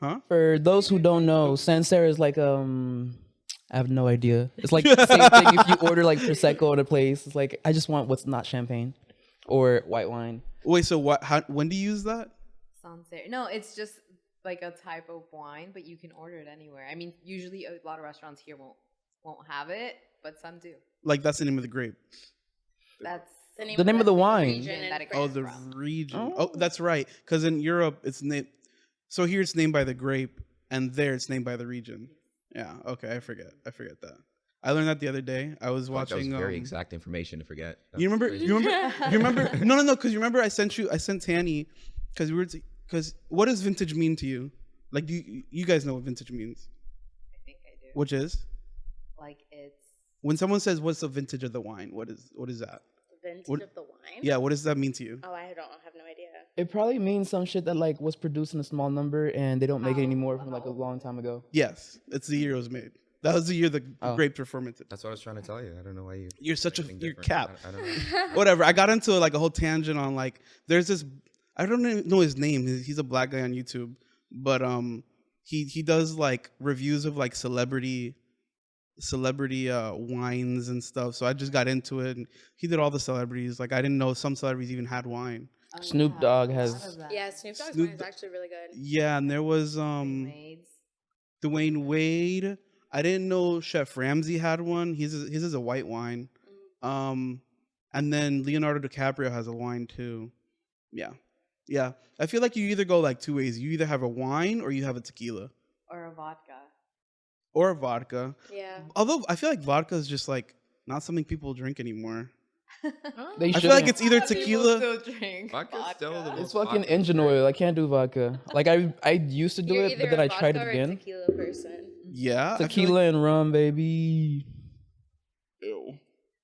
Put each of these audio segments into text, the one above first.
Huh? For those who don't know, Sancerre is like I have no idea. It's like the same thing if you order like prosecco at a place. It's like I just want what's not champagne or white wine. Wait, so what? How? When do you use that? Sancerre. No, it's just like a type of wine, but you can order it anywhere. I mean, usually a lot of restaurants here won't have it, but some do. Like that's the name of the grape. That's The name of the wine. region that it Oh, comes the from. region. Oh, that's right. Because in Europe, it's named. So here it's named by the grape, and there it's named by the region. Yeah. Okay. I forget that. I learned that the other day. I was That was watching. very exact information to forget. You remember? You remember? No. Because you remember, I sent Tanny, because because what does vintage mean to you? Like, you guys know what vintage means? I think I do. Which is Like it's when someone says, "What's the vintage of the wine?" What is that? Vintage What- of the wine? Yeah. What does that mean to you? Oh, I have no idea. It probably means some shit that like was produced in a small number and they don't make it anymore from like a long time ago. Yes, it's the year it was made. That was the year the grapes were fermented. That's what I was trying to tell you. I don't know why you. You're such a think you're different. cap. I don't know. Whatever. I got into like a whole tangent on like there's this. I don't even know his name. He's a black guy on YouTube, but he does like reviews of like celebrity wines and stuff. So I just got into it, and he did all the celebrities. Like I didn't know some celebrities even had wine. Snoop Dogg has Yeah, Snoop Dogg's Snoop wine is actually really good. Yeah, and there was maids. Dwayne Wade. I didn't know Chef Ramsay had one. His is a white wine. And then Leonardo DiCaprio has a wine too. Yeah. I feel like you either go like two ways. You either have a wine or you have a tequila Or a vodka. or a vodka. Yeah. Although I feel like vodka is just like not something people drink anymore. they I feel like shouldn't. it's either tequila. People still drink Vodka's still the vodka. most It's fucking popular engine oil. I can't do vodka. Like I used to do You're it, either but then a I tried it vodka or a again. tequila person. Yeah, I feel Tequila and rum, baby. like- ew.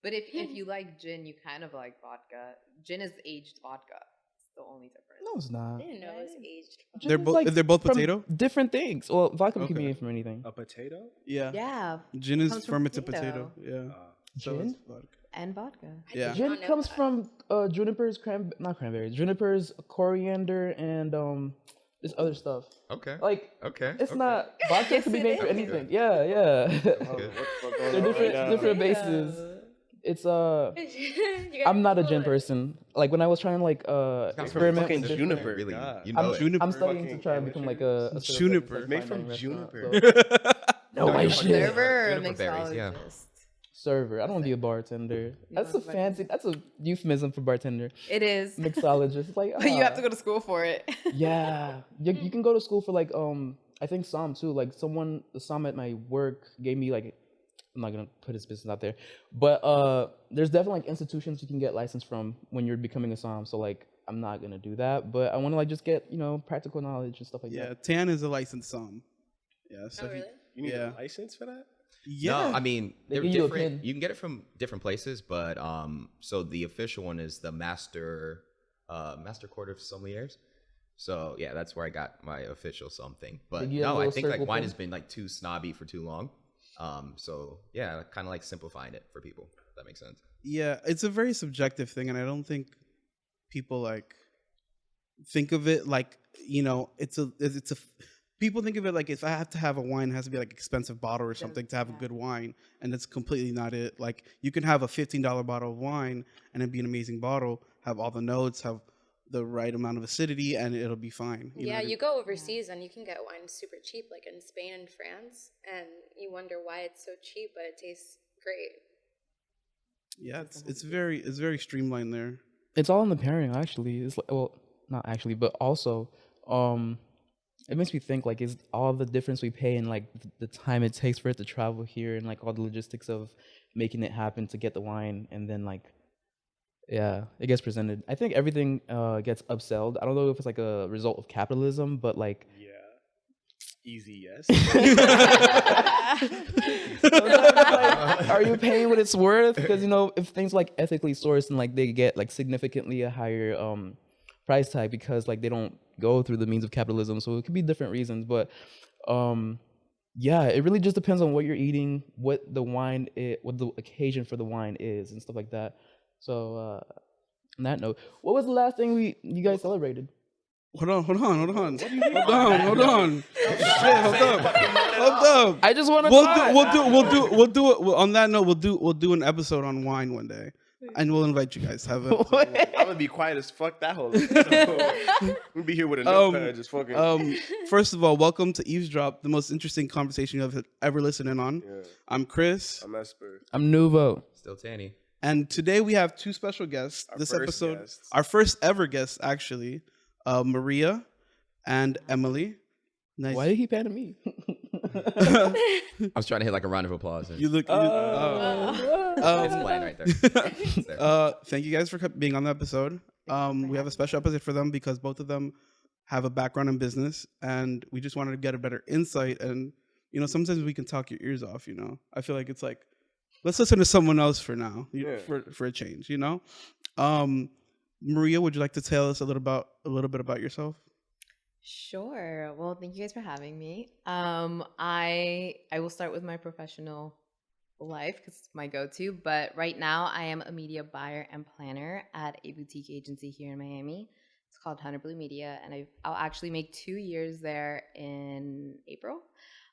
But if you like gin, you kind of like vodka. Gin is aged vodka. It's the only difference. No, it's not. I didn't know it was aged. Gin They're is, both like, they're both from potato. Different things. Well, vodka can be Okay. made from anything. A potato? Yeah. Yeah, Gin is Comes from fermented potato. potato. Yeah. So Gin? is vodka. and vodka. Yeah. did Gin not know comes that. from junipers, not cranberries, junipers, coriander, and this other stuff. Okay. Like Okay. it's okay. not vodka Yes, can be it made from is. anything. Yeah. Good. They're different bases. It's I'm not a gin person. Like when I was trying to like experiment fucking with different- juniper. Really, God. you I'm, know it. Juniper. I'm studying to try to become like a Juniper. Made from juniper. No, I you're should. fucking- Server or Juniper berries, yeah. mixologist. Server. I don't want to be a bartender. That's a fancy. That's a euphemism for bartender. It is. Mixologist. It's like But you have ah. to go to school for it. Yeah, you can go to school for like I think some too. Like some at my work gave me like, I'm not gonna put his business out there, but there's definitely like institutions you can get licensed from when you're becoming a som. So like I'm not gonna do that, but I want to like just get practical knowledge and stuff like Yeah, that. Tan is a licensed som. Yeah. So Oh, really? You need Yeah. a license for that? Yeah. No, I mean They they're give you a different. pin. You can get it from different places, but so the official one is the master court of sommeliers. So yeah, that's where I got my official something. But Did you have a no, I little think like circle wine pin? has been like too snobby for too long. So yeah, kind of like simplifying it for people. If that makes sense. Yeah, it's a very subjective thing, and I don't think people like think of it like it's a people think of it like if I have to have a wine, it has to be like expensive bottle or something to have a good wine, and that's completely not it. Like you can have a $15 bottle of wine and it be an amazing bottle, have all the notes, have the right amount of acidity, and it'll be fine. You know Yeah, what I you mean? go overseas and you can get wine super cheap, like in Spain and France, and you wonder why it's so cheap, but it tastes great. Yeah, it's very streamlined there. It's all in the pairing actually. It's like, well, not actually, but also it makes me think like is all the difference we pay and like the time it takes for it to travel here and like all the logistics of making it happen to get the wine and then like it gets presented. I think everything gets upselled. I don't know if it's like a result of capitalism, but like Yeah. Easy, yes. are you paying what it's worth? Because if things like ethically sourced and like they get like significantly a higher price tag because like they don't go through the means of capitalism, so it could be different reasons. But yeah, it really just depends on what you're eating, what the wine is, what the occasion for the wine is, and stuff like that. So on that note, what was the last thing you guys celebrated? Hold on. Hold on. Hold on. Shit, Hold up. I just want to. We'll do it. On that note, we'll do an episode on wine one day, and we'll invite you guys to have it. I'm gonna be quiet as fuck that whole. So, we'll be here with a notepad, just fucking. First of all, welcome to Eavesdrop, the most interesting conversation you've ever listened in on. Yeah. I'm Chris. I'm Esper. I'm Nuvo. Still Tanny. And today we have two special guests. Our first ever guest, actually, Maria and Emily. Nice. Why did he pan to me? I was trying to hit like a round of applause. And You look. it's playing right there. It's there. Thank you guys for being on the episode. We have a special episode for them because both of them have a background in business, and we just wanted to get a better insight. And sometimes we can talk your ears off. I feel like it's like, let's listen to someone else for now, for a change. Maria, would you like to tell us a little bit about yourself? Sure. Well, thank you guys for having me. I will start with my professional life because it's my go-to. But right now, I am a media buyer and planner at a boutique agency here in Miami. It's called Hunter Blue Media, and I'll actually make 2 years there in April.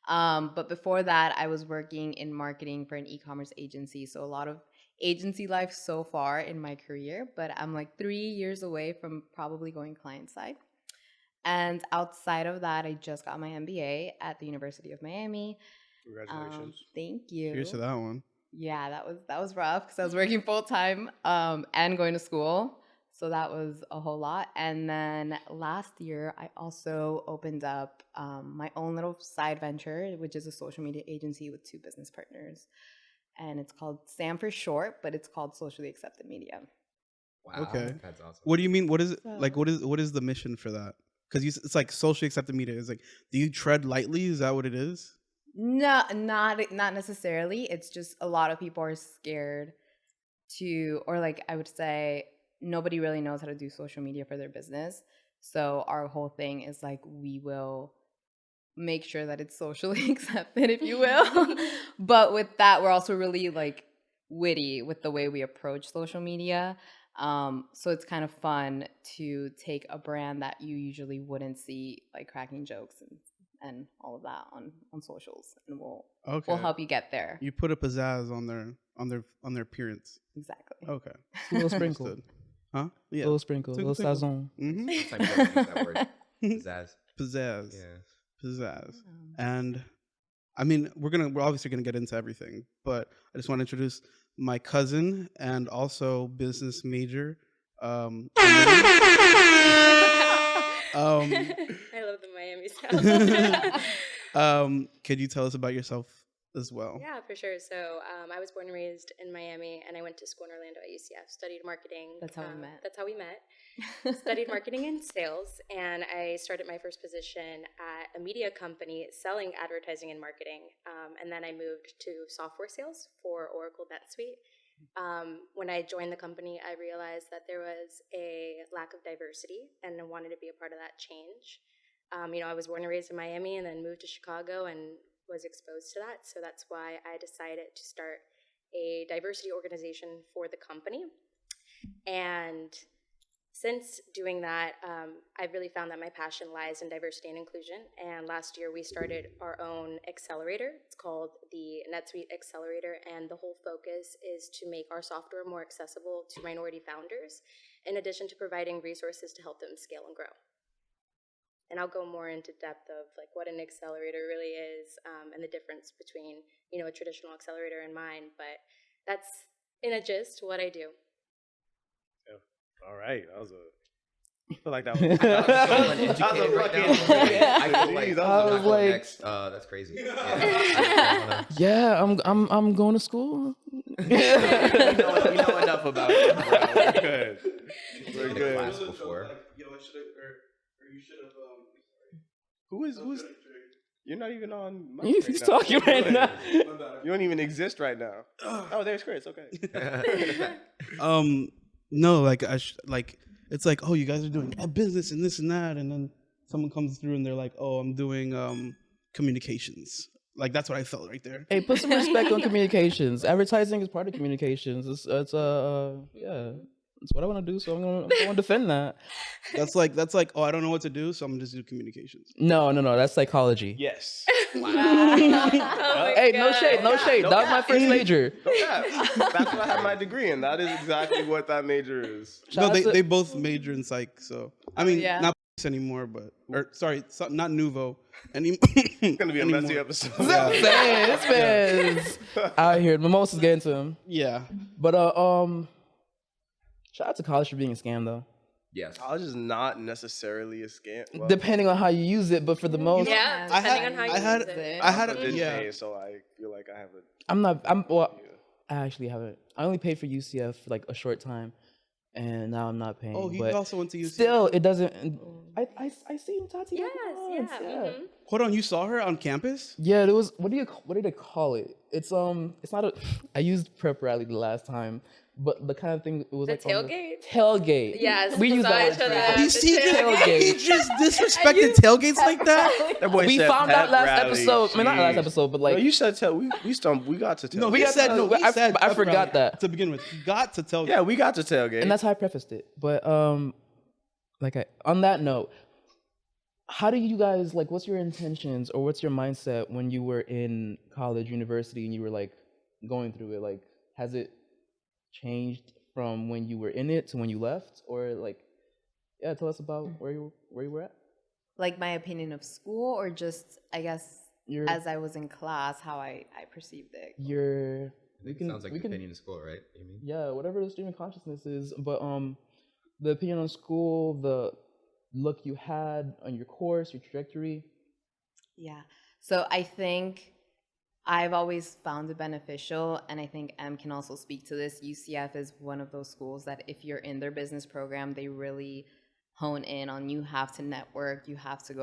But before that, I was working in marketing for an e-commerce agency. So a lot of agency life so far in my career, but I'm like 3 years away from probably going client side. And outside of that, I just got my MBA at the University of Miami. Congratulations. Thank you. Cheers to that one. Yeah, that was rough because I was working full time and going to school. So that was a whole lot. And then last year, I also opened up my own little side venture, which is a social media agency with 2 business partners. And it's called SAM for short, but it's called Socially Accepted Media. Wow. Okay. That's awesome. What do you mean? What is it like? What is the mission for that? Because it's like socially accepted media. It's like, do you tread lightly? Is that what it is? No, not necessarily. It's just a lot of people are scared to, or like I would say, nobody really knows how to do social media for their business. So our whole thing is like, we will make sure that it's socially accepted, if you will. But with that, we're also really like witty with the way we approach social media. So it's kind of fun to take a brand that you usually wouldn't see, like cracking jokes and all of that on socials, and we'll help you get there. You put a pizzazz on their appearance. Exactly. Okay. A little sprinkle. Understood. Huh? Yeah. A little sprinkle. A little Sprinkle. sazon. Mm-hmm. Next time you gotta use that word. Pizzazz. Pizzazz. Yeah. Pizzazz. And I mean, we're obviously gonna get into everything, but I just want to introduce my cousin and also business major. I love the Miami sound. Could you tell us about yourself as well? Yeah, for sure. So I was born and raised in Miami, and I went to school in Orlando at UCF, studied marketing. That's how we met. That's how we met. Studied marketing and sales, and I started my first position at a media company selling advertising and marketing. And then I moved to software sales for Oracle NetSuite. When I joined the company, I realized that there was a lack of diversity, and I wanted to be a part of that change. I was born and raised in Miami, and then moved to Chicago and was exposed to that. So that's why I decided to start a diversity organization for the company. And since doing that, I've really found that my passion lies in diversity and inclusion. And last year, we started our own accelerator. It's called the NetSuite Accelerator, and the whole focus is to make our software more accessible to minority founders, in addition to providing resources to help them scale and grow. And I'll go more into depth of like what an accelerator really is, and the difference between a traditional accelerator and mine. But that's in a gist what I do. All right, that was I feel like that was. Uneducated right now. I feel like I was like- next. That's crazy. Yeah. Yeah, I'm going to school. we know enough about it. We're good. We're Been to good. class before. Yo, I should have, or you should have. Who's? You're not even on. mic He's right now. talking right now. You don't even exist right now. Oh, there's Chris. Okay. No, like it's like, oh, you guys are doing business and this and that, and then someone comes through and they're like, oh, I'm doing communications. Like that's what I felt right there. Hey, put some respect on communications. Advertising is part of communications. It's yeah. That's what I want to do. So I'm gonna defend that. That's like, oh, I don't know what to do, so I'm gonna just do communications. No. That's psychology. Yes. Oh my Hey, no God. shade. No shade. No That was my cap. first major. That's what I have my degree in. That is exactly what that major is. No, Shout out to- they both major in psych. So I mean, yeah. not anymore, but not Nuvo. It's gonna be a messy episode. This man's out here. Mimosas getting to him. Yeah. But shout out to college for being a scam though. Yes. College is not necessarily a scam. Well, Depending on how you use it, but for the most, Yeah, I depending had- on how you I had- use it. I had I a didn't yeah. pay, so I feel like I have a. I actually haven't. I only paid for UCF for like a short time, and now I'm not paying. Oh, he but also went to UC. still, it doesn't. I see him, Tati. Yes, once, yeah. Mhm. Hold on, you saw her on campus? Yeah, there was. What did they call it? It's not a. I used prep rally the last time, but the kind of thing it was The like on tailgate? Tailgate. Yes, we use that. besides word. for that. You see, tailgate. he just disrespected tailgates like that. That boy We said found out pep last rally. episode. I mean, not last Jeez. episode, but No, like you said we got to tailgate. No, We he got said to- no. He I- said I pep forgot rally that. to begin with. He got to tailgate. Yeah, we got to tailgate. and that's how I prefaced it. But on that note, how do you guys like? What's your intentions or what's your mindset when you were in college, university, and you were like going through it? Like, has it changed from when you were in it to when you left, or like, yeah, tell us about where you were at. Like my opinion of school, or just I guess Your as I was in class, how I perceived it. your Sounds like the opinion of school, right? You mean? yeah, whatever the stream of consciousness is, but the opinion on school, the look you had on your course, your trajectory. Yeah. So I think I've always found it beneficial, and I think M can also speak to this. UCF is one of those schools that if you're in their business program, they really hone in on you have to network, you have to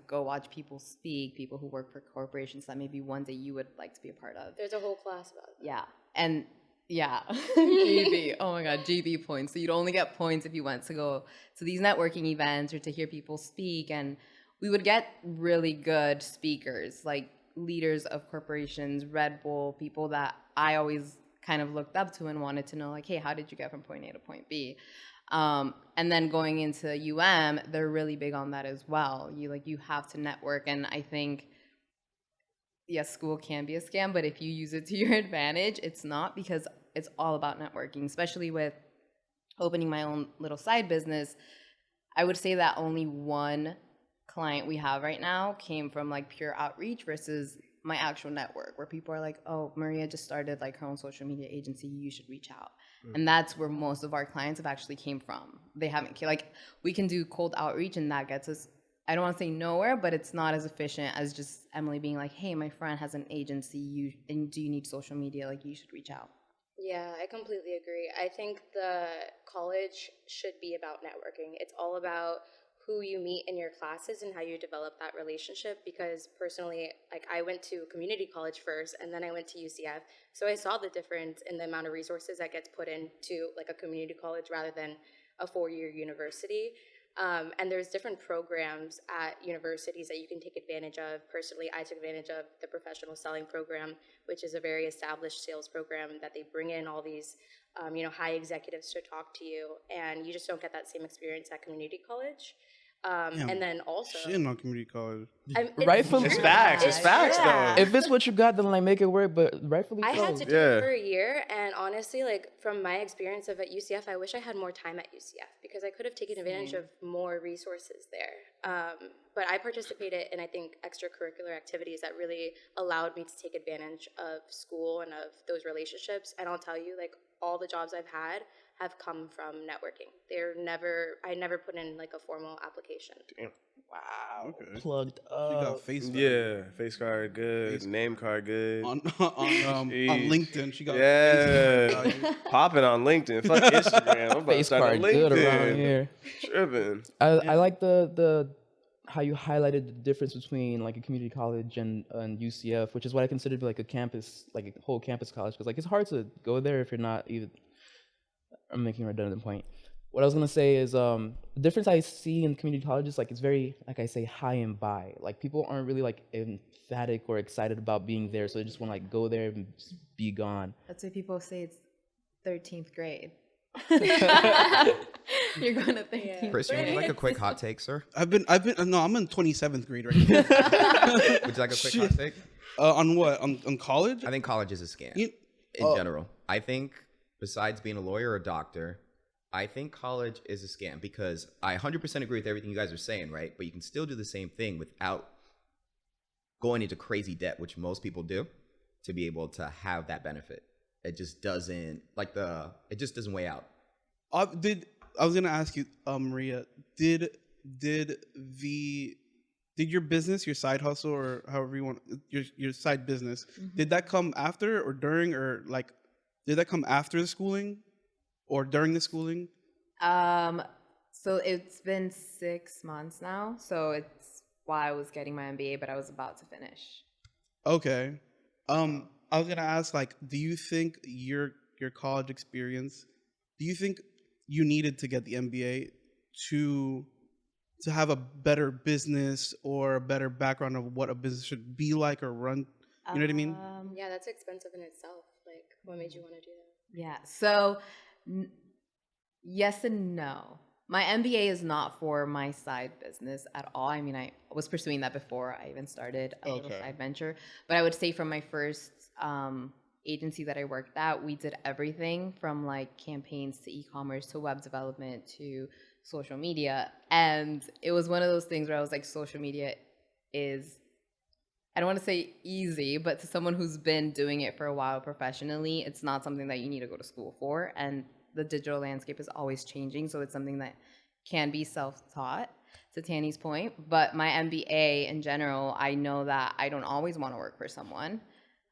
go watch people speak, people who work for corporations that maybe one day you would like to be a part of. There's a whole class about that. Yeah. And yeah, GB. Oh my God, GB points. So you'd only get points if you went to go to these networking events or to hear people speak. And we would get really good speakers, like leaders of corporations, Red Bull, people that I always kind of looked up to and wanted to know, like, hey, how did you get from point A to point B? And then going into UM, they're really big on that as well. You have to network. And I think, yes, school can be a scam, but if you use it to your advantage, it's not, because it's all about networking, especially with opening my own little side business. I would say that only one client we have right now came from like pure outreach versus my actual network, where people are like, oh, Maria just started like her own social media agency, you should reach out. And that's where most of our clients have actually came from. They haven't, like, we can do cold outreach and that gets us, I don't want to say nowhere, but it's not as efficient as just Emily being like, hey, my friend has an agency, and do you need social media? Like, you should reach out. Yeah, I completely agree. I think the college should be about networking. It's all about who you meet in your classes and how you develop that relationship, because personally, like, I went to community college first and then I went to UCF, so I saw the difference in the amount of resources that gets put into like a community college rather than a 4-year university. And there's different programs at universities that you can take advantage of. Personally, I took advantage of the professional selling program, which is a very established sales program that they bring in all these high executives to talk to you, and you just don't get that same experience at community college. And then also, Shitting on community college. Rightfully- It's facts. It's facts, though. If it's what you got, then like make it work. But rightfully I so. had to do it for a year, and honestly, like, from my experience of at UCF, I wish I had more time at UCF because I could have taken advantage of more resources there. But I participated in, I think, extracurricular activities that really allowed me to take advantage of school and of those relationships. And I'll tell you, like, all the jobs I've had have come from networking. I never put in like a formal application. Wow. Okay. Plugged She up. got face card. Yeah, face card good, Face name card good. on Jeez. LinkedIn. She got Yeah, face card. popping on LinkedIn. Fuck Instagram. I'm about to Face start a card good around LinkedIn. here. Tripping. I like the how you highlighted the difference between like a community college and UCF, which is what I consider to be like a campus, like a whole campus college, because like it's hard to go there if you're not even. I'm making a redundant point. What I was gonna say is the difference I see in community colleges, like it's very, like I say, high and by. Like people aren't really like emphatic or excited about being there, so they just want to like go there and just be gone. That's why people say it's 13th grade. You're going to 13th. Yeah. Chris, you would like a quick hot take, sir? I'm in 27th grade right now. Would you like a quick hot take? On what? On college? I think college is a scam You- in general. I think besides being a lawyer or a doctor, I think college is a scam because I 100% agree with everything you guys are saying, right? But you can still do the same thing without going into crazy debt, which most people do, to be able to have that benefit. It just doesn't it just doesn't weigh out. I was gonna ask you, Maria, did your business, your side hustle, or however you want, your side business, did that come after or during, or like, did that come after the schooling or during the schooling? So it's been 6 months now. So it's why I was getting my MBA, but I was about to finish. Okay. I was gonna ask, like, do you think your college experience, do you think you needed to get the MBA to have a better business or a better background of what a business should be like or run? You know what I mean? Yeah, that's expensive in itself. Like, what made you want to do that? Yeah. So yes and no. My MBA is not for my side business at all. I mean, I was pursuing that before I even started a little side venture. But I would say from my first agency that I worked at, we did everything from like campaigns to e-commerce to web development to social media. And it was one of those things where I was like, social media is, I don't want to say easy, but to someone who's been doing it for a while professionally, it's not something that you need to go to school for. And the digital landscape is always changing, so it's something that can be self-taught, to Tanny's point. But my MBA in general, I know that I don't always want to work for someone.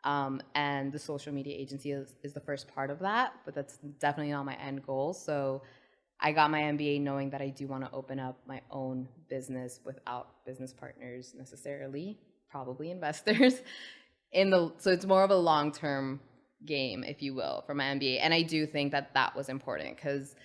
And the social media agency is the first part of that, but that's definitely not my end goal. So I got my MBA knowing that I do want to open up my own business without business partners necessarily, probably investors. So it's more of a long-term game, if you will, for my MBA. And I do think that that was important because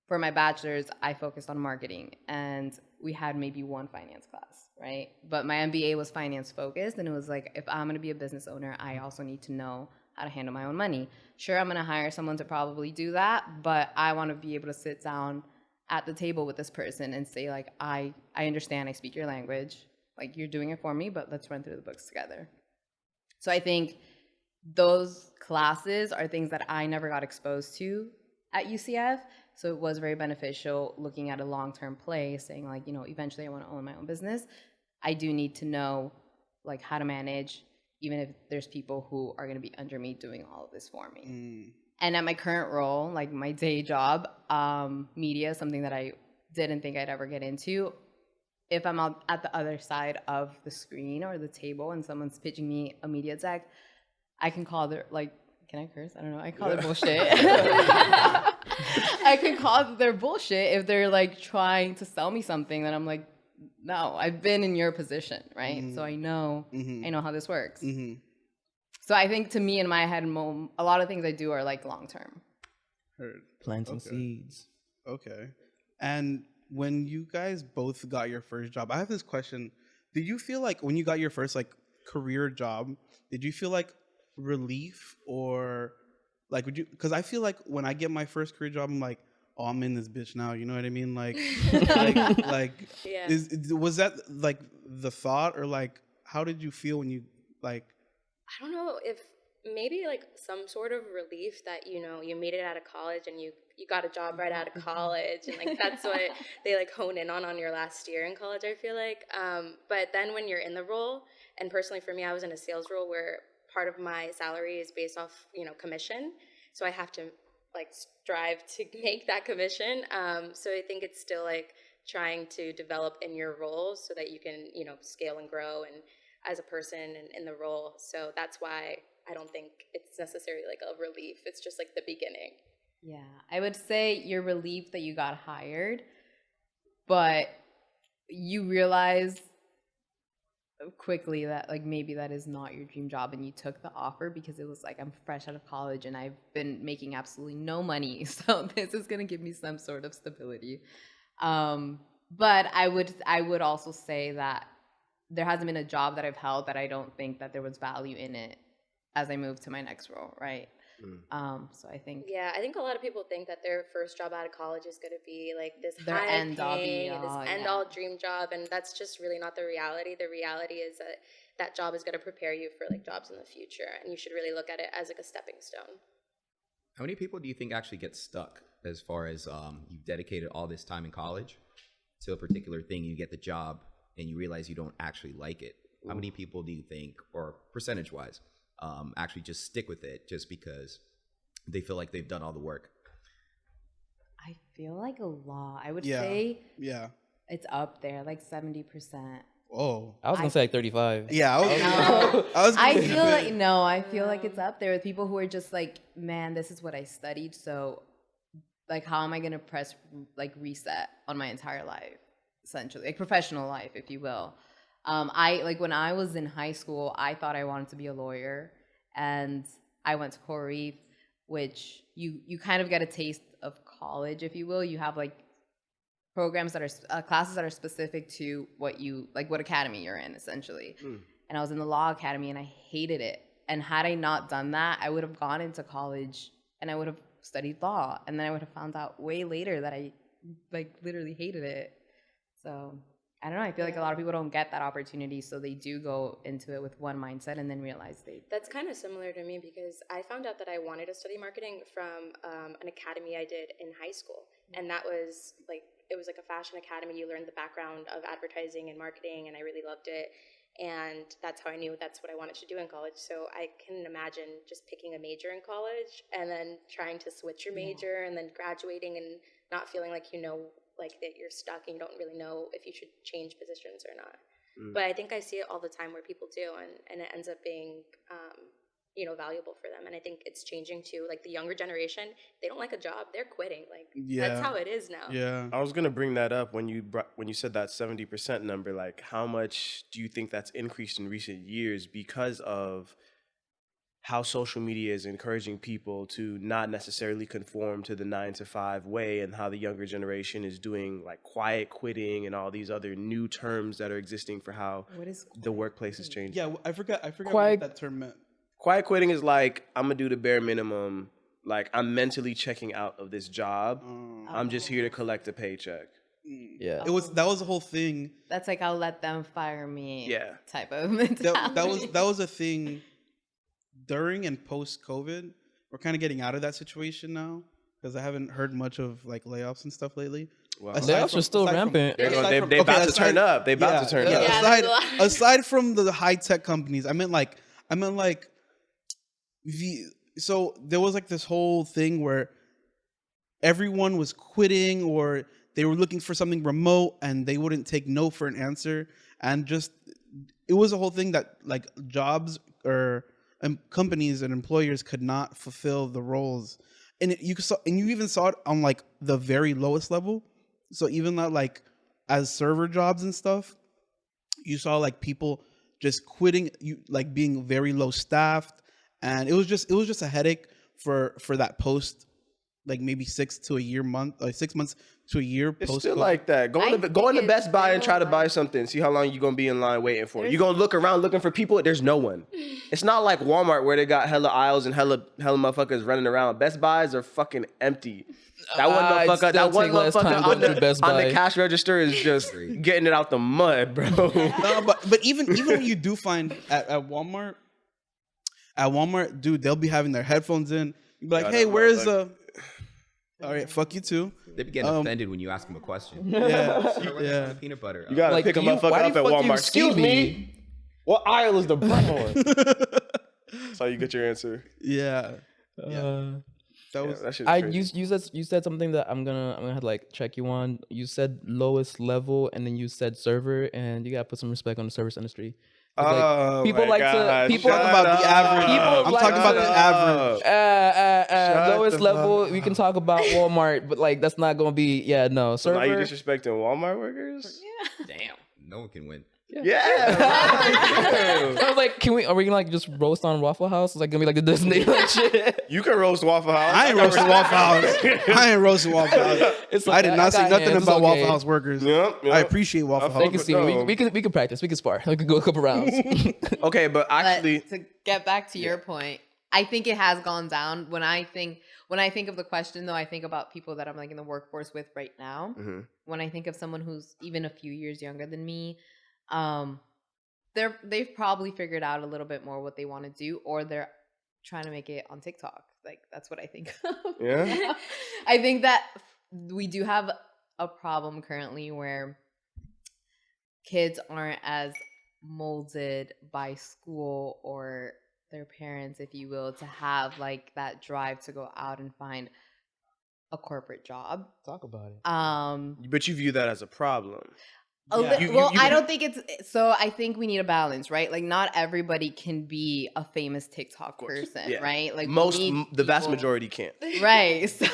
for my bachelor's, I focused on marketing and we had maybe one finance class, right? But my MBA was finance focused, and it was like, if I'm going to be a business owner, I also need to know how to handle my own money. Sure, I'm going to hire someone to probably do that, but I want to be able to sit down at the table with this person and say, like, I understand, I speak your language, like, you're doing it for me, but let's run through the books together. So I think those classes are things that I never got exposed to at UCF. So it was very beneficial looking at a long-term play, saying like, eventually I want to own my own business. I do need to know like how to manage, even if there's people who are going to be under me doing all of this for me. And at my current role, like my day job, media is something that I didn't think I'd ever get into. If I'm out at the other side of the screen or the table and someone's pitching me a media deck, I can call their, like, can I curse? I don't know. I call their bullshit. I can call their bullshit if they're like trying to sell me something that I'm like, no, I've been in your position, right? So I know how this works. So I think to me in my head, a lot of things I do are like long term. Heard. Planting seeds. Okay. And when you guys both got your first job, I have this question. Did you feel like when you got your first like career job, did you feel like relief or like would you, because I feel like when I get my first career job, I'm like, oh, I'm in this bitch now, you know what I mean, like Yeah. Was that like the thought, or like how did you feel when you like, I don't know, if maybe like some sort of relief that you made it out of college and you got a job right out of college, and like that's what they like hone in on your last year in college, I feel like. But then when you're in the role, and personally for me, I was in a sales role where part of my salary is based off commission, so I have to like strive to make that commission. So I think it's still like trying to develop in your role so that you can scale and grow and as a person and in the role. So that's why I don't think it's necessarily like a relief. It's just like the beginning. Yeah, I would say you're relieved that you got hired, but you realize quickly that like maybe that is not your dream job, and you took the offer because it was like, I'm fresh out of college and I've been making absolutely no money, so this is going to give me some sort of stability. But I would also say that there hasn't been a job that I've held that I don't think that there was value in it as I moved to my next role, right? So I think I think a lot of people think that their first job out of college is going to be like this Their high end all be paying, all, this end all dream job, and that's just really not the reality. The reality is that that job is going to prepare you for like jobs in the future, and you should really look at it as like a stepping stone. How many people do you think actually get stuck as far as you've dedicated all this time in college to a particular thing, you get the job, and you realize you don't actually like it? How many people do you think, or percentage-wise, actually just stick with it just because they feel like they've done all the work? I feel like a lot. I would Yeah. say Yeah. it's up there, like 70%. Oh. I was gonna say like 35. Yeah. No. I was. I feel like I feel like it's up there with people who are just like, man, this is what I studied, so like how am I gonna press like reset on my entire life, essentially, like professional life, if you will. I like when I was in high school, I thought I wanted to be a lawyer, and I went to Coral Reef, which you kind of get a taste of college, if you will. You have like programs that are classes that are specific to what academy you're in, essentially. And I was in the law academy, and I hated it. And had I not done that, I would have gone into college and I would have studied law, and then I would have found out way later that I like literally hated it. So I don't know. I feel like a lot of people don't get that opportunity, so they do go into it with one mindset and then realize they. That's kind of similar to me, because I found out that I wanted to study marketing from an academy I did in high school, and that was like, it was like a fashion academy. You learned the background of advertising and marketing, and I really loved it. And that's how I knew that's what I wanted to do in college. So I can imagine just picking a major in college and then trying to switch your major and then graduating and not feeling like like that you're stuck and you don't really know if you should change positions or not. But I think I see it all the time where people do, and it ends up being valuable for them. And I think it's changing too. Like the younger generation, they don't like a job, they're quitting. Like that's how it is now. Yeah. I was gonna bring that up when you said that 70% number. Like, how much do you think that's increased in recent years because of how social media is encouraging people to not necessarily conform to the 9-to-5 way, and how the younger generation is doing like quiet quitting and all these other new terms that are existing for how the workplace is changing? Yeah. I forgot what that term meant. Quiet quitting is like, I'm gonna do the bare minimum. Like, I'm mentally checking out of this job. I'm just here to collect a paycheck. Yeah. That was the whole thing. That's like, I'll let them fire me. Yeah. Type of mentality. That was a thing during and post COVID. We're kind of getting out of that situation now, because I haven't heard much of like layoffs and stuff lately. Well, layoffs are still rampant. They about to turn up. They about to turn up. Aside from the high tech companies, I meant like so there was like this whole thing where everyone was quitting, or they were looking for something remote and they wouldn't take no for an answer, and just it was a whole thing that like jobs or companies and employers could not fulfill the roles, and you even saw it on like the very lowest level. So even that, like as server jobs and stuff, you saw like people just quitting, like being very low staffed, and it was just a headache for that post, like maybe 6 months to a year. It's still like that. Go into Best Buy and try to buy something. See how long you're gonna be in line waiting for. You're gonna look around looking for people. There's no one. It's not like Walmart where they got hella aisles and hella motherfuckers running around. Best Buys are fucking empty. That one motherfucker on the cash register is just getting it out the mud, bro. No, but even when you do find at Walmart, dude, they'll be having their headphones in. You'll be like, hey, where's all right, fuck you too. They be getting offended when you ask them a question. Yeah. Peanut butter. You gotta pick a motherfucker up at Walmart. Excuse me. What aisle is the brown? That's how you get your answer. Yeah. You said something that I'm gonna have to like check you on. You said lowest level, and then you said server, and you gotta put some respect on the service industry. Like, people like to talk about the average. I'm talking about the average. Lowest level, we can talk about Walmart, but like that's not gonna be no server. Now you disrespecting Walmart workers? Yeah. Damn, no one can win. Yeah. I was like, are we gonna like just roast on Waffle House? It's like gonna be like the Disney like shit. You can roast Waffle House. I ain't roasting Waffle House. I did not say nothing about Waffle House workers. Yep. I appreciate Waffle House. They can see we can practice. We can spar. We can go a couple rounds. Okay, but actually, to get back to your point, I think it has gone down. When I think of the question, though, I think about people that I'm like in the workforce with right now. Mm-hmm. When I think of someone who's even a few years younger than me, they've probably figured out a little bit more what they want to do, or they're trying to make it on TikTok. Like, that's what I think of. Yeah. I think that we do have a problem currently where kids aren't as molded by school or their parents, if you will, to have like that drive to go out and find a corporate job. Talk about it. But you view that as a problem. I don't think it's so. I think we need a balance, right? Like, not everybody can be a famous TikTok person, Yeah. right? Like, The vast majority can't. Right. So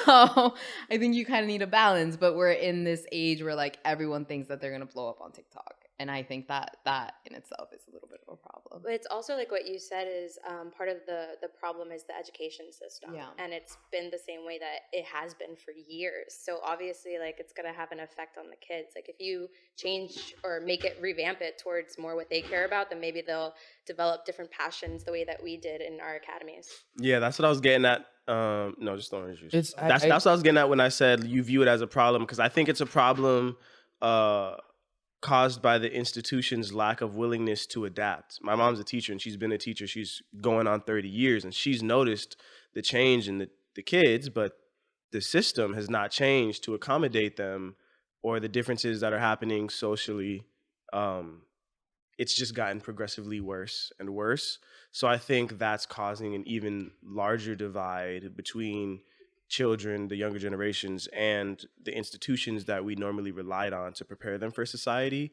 I think you kind of need a balance, but we're in this age where like everyone thinks that they're gonna blow up on TikTok. And I think that in itself is a little bit of a problem. But it's also like what you said is part of the problem is the education system. Yeah. And it's been the same way that it has been for years. So obviously, like, it's going to have an effect on the kids. Like, if you change or revamp it towards more what they care about, then maybe they'll develop different passions the way that we did in our academies. Yeah, that's what I was getting at. No, just orange juice. That's I- what I was getting at when I said you view it as a problem, because I think it's a problem caused by the institution's lack of willingness to adapt. My mom's a teacher, and she's been a teacher. She's going on 30 years, and she's noticed the change in the kids, but the system has not changed to accommodate them or the differences that are happening socially. It's just gotten progressively worse and worse. So I think that's causing an even larger divide between children, the younger generations, and the institutions that we normally relied on to prepare them for society.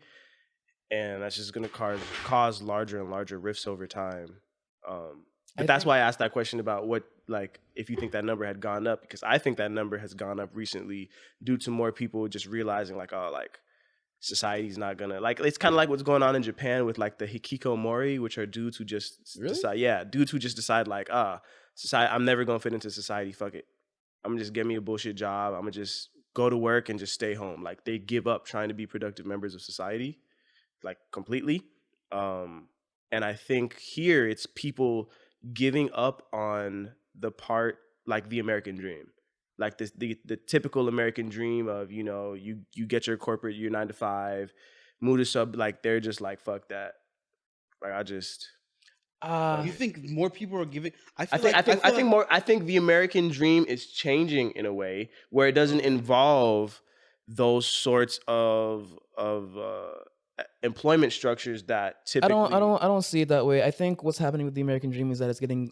And that's just going to cause larger and larger rifts over time. But that's why I asked that question about if you think that number had gone up, because I think that number has gone up recently due to more people just realizing society's not gonna, it's kind of like what's going on in Japan with like the hikikomori, which are dudes who just decide society, I'm never gonna fit into society, fuck it, I'm gonna just get me a bullshit job, I'm gonna just go to work and just stay home. Like, they give up trying to be productive members of society, like, completely. And I think here it's people giving up on the part, like the American dream, like the typical American dream of, you get your corporate, your 9 to 5, move to sub, like, they're just like, fuck that. Like, You think more people are giving? I think the American dream is changing in a way where it doesn't involve those sorts of employment structures that typically. I don't see it that way. I think what's happening with the American dream is that it's getting